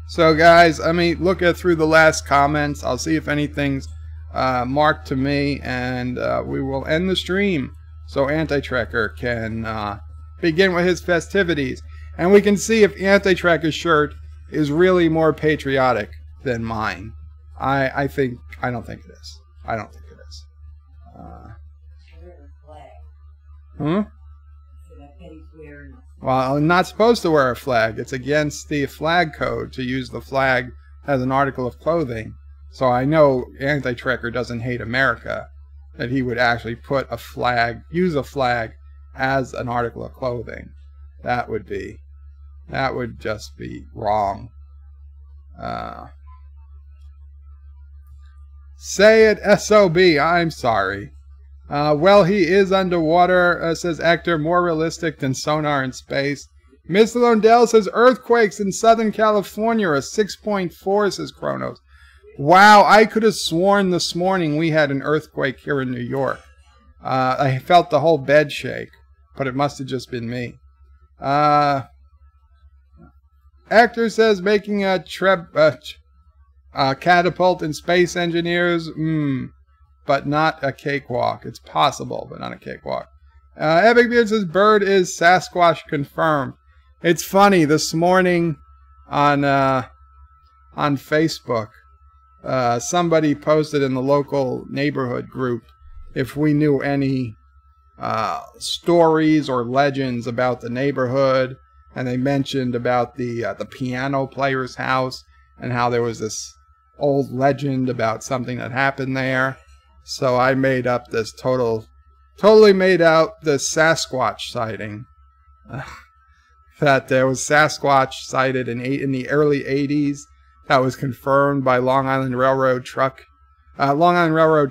So guys, let me look through the last comments. I'll see if anything's marked to me, and we will end the stream so Anti-Trekker can begin with his festivities. And we can see if Anti-Trekker's shirt is really more patriotic than mine. I don't think it is. I don't think it is. Well, I'm not supposed to wear a flag. It's against the flag code to use the flag as an article of clothing. So I know Anti-Trekker doesn't hate America, that he would actually put a flag, use a flag as an article of clothing. That would just be wrong. Say it, SOB. I'm sorry. Well, he is underwater, says Hector. More realistic than sonar in space. Mr. Londell says earthquakes in Southern California are 6.4, says Kronos. Wow, I could have sworn this morning we had an earthquake here in New York. I felt the whole bed shake, but it must have just been me. Hector says making a catapult in Space Engineers, but not a cakewalk. It's possible, but not a cakewalk. Epic Beard says bird is Sasquatch confirmed. It's funny, this morning on Facebook, somebody posted in the local neighborhood group if we knew any stories or legends about the neighborhood, and they mentioned about the piano player's house and how there was this old legend about something that happened there. So I made up this totally made out this Sasquatch sighting. That there was Sasquatch sighted in the early 80s. That was confirmed by Long Island Railroad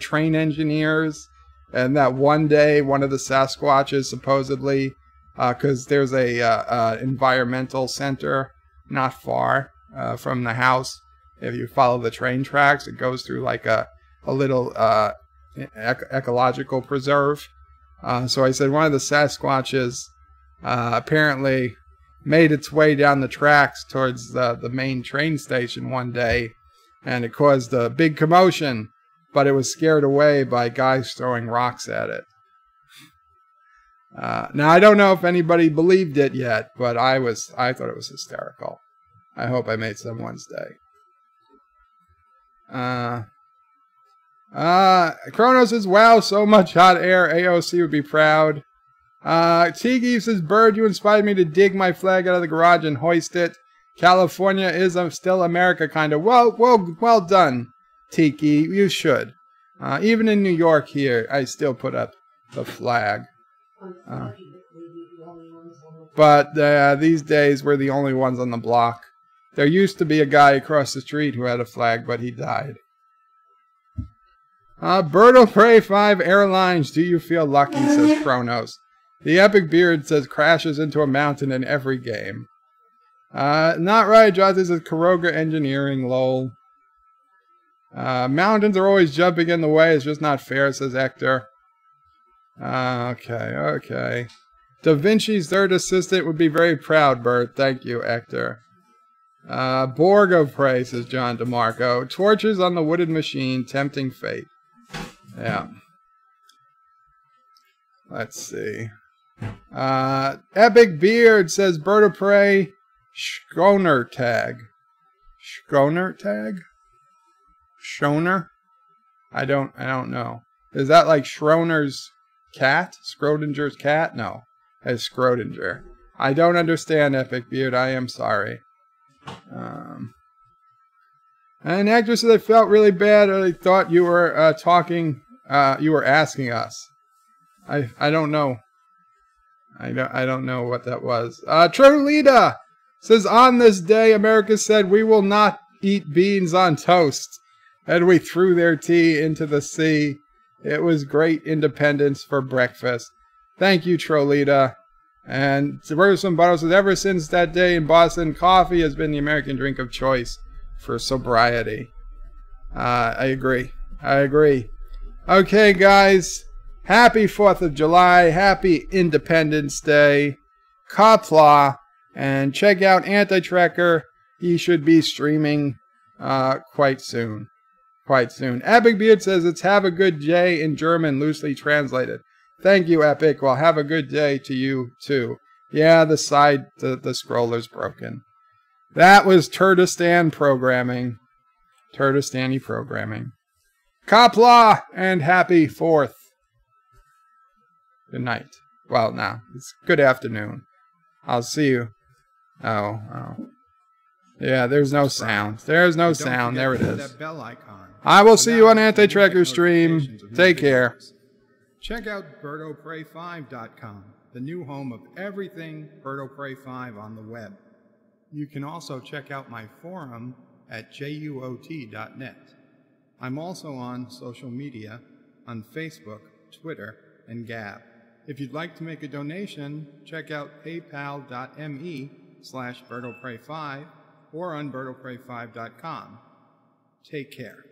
train engineers. And that one day, one of the Sasquatches supposedly, because there's a environmental center not far from the house. If you follow the train tracks, it goes through like a ecological preserve. So I said one of the Sasquatches apparently made its way down the tracks towards the main train station one day, and it caused a big commotion, but it was scared away by guys throwing rocks at it. Now, I don't know if anybody believed it yet, but I thought it was hysterical. I hope I made someone's day. Kronos says, wow, so much hot air. AOC would be proud. Tiki says, Bird, you inspired me to dig my flag out of the garage and hoist it. California is still America, kind of. Well done, Tiki. You should. Even in New York here, I still put up the flag. But these days, we're the only ones on the block. There used to be a guy across the street who had a flag, but he died. Birdo Prey 5 Airlines, do you feel lucky, says Kronos. The Epic Beard says crashes into a mountain in every game. Not right, Jonathan says Kuroga Engineering, lol. Mountains are always jumping in the way, it's just not fair, says Hector. Okay. Da Vinci's third assistant would be very proud, Bert. Thank you, Hector. Borg of Prey, says John DeMarco. Torches on the wooded machine, tempting fate. Yeah. Let's see. Epic Beard says Bird of Prey, Schoner tag. Schoner tag? Schoner? I don't know. Is that like Schroner's cat? Schrodinger's cat? No. It's Schrodinger. I don't understand, Epic Beard. I am sorry. And actress said I felt really bad. I thought you were you were asking us. I don't know. I don't know what that was. Trolita says, on this day, America said, we will not eat beans on toast. And we threw their tea into the sea. It was great independence for breakfast. Thank you, Trolita. And Robertson Bottle says, ever since that day in Boston, coffee has been the American drink of choice for sobriety. I agree. Okay, guys. Happy 4th of July. Happy Independence Day. Qapla. And check out Anti-Tracker. He should be streaming quite soon. Epic Beard says it's have a good day in German, loosely translated. Thank you, Epic. Well, have a good day to you, too. Yeah, the scroller's broken. That was Turdistan programming. Turdistani programming. Qapla and happy 4th. Good night. Well, now, it's good afternoon. I'll see you. Oh. Yeah, there's no sound. There's no sound. There it is. I will see you on Anti-Tracker stream. Take care. Check out BirdoPrey5.com, the new home of everything BirdoPrey5 on the web. You can also check out my forum at juot.net. I'm also on social media on Facebook, Twitter, and Gab. If you'd like to make a donation, check out paypal.me/BirdoPrey5 or on BirdoPrey5.com. Take care.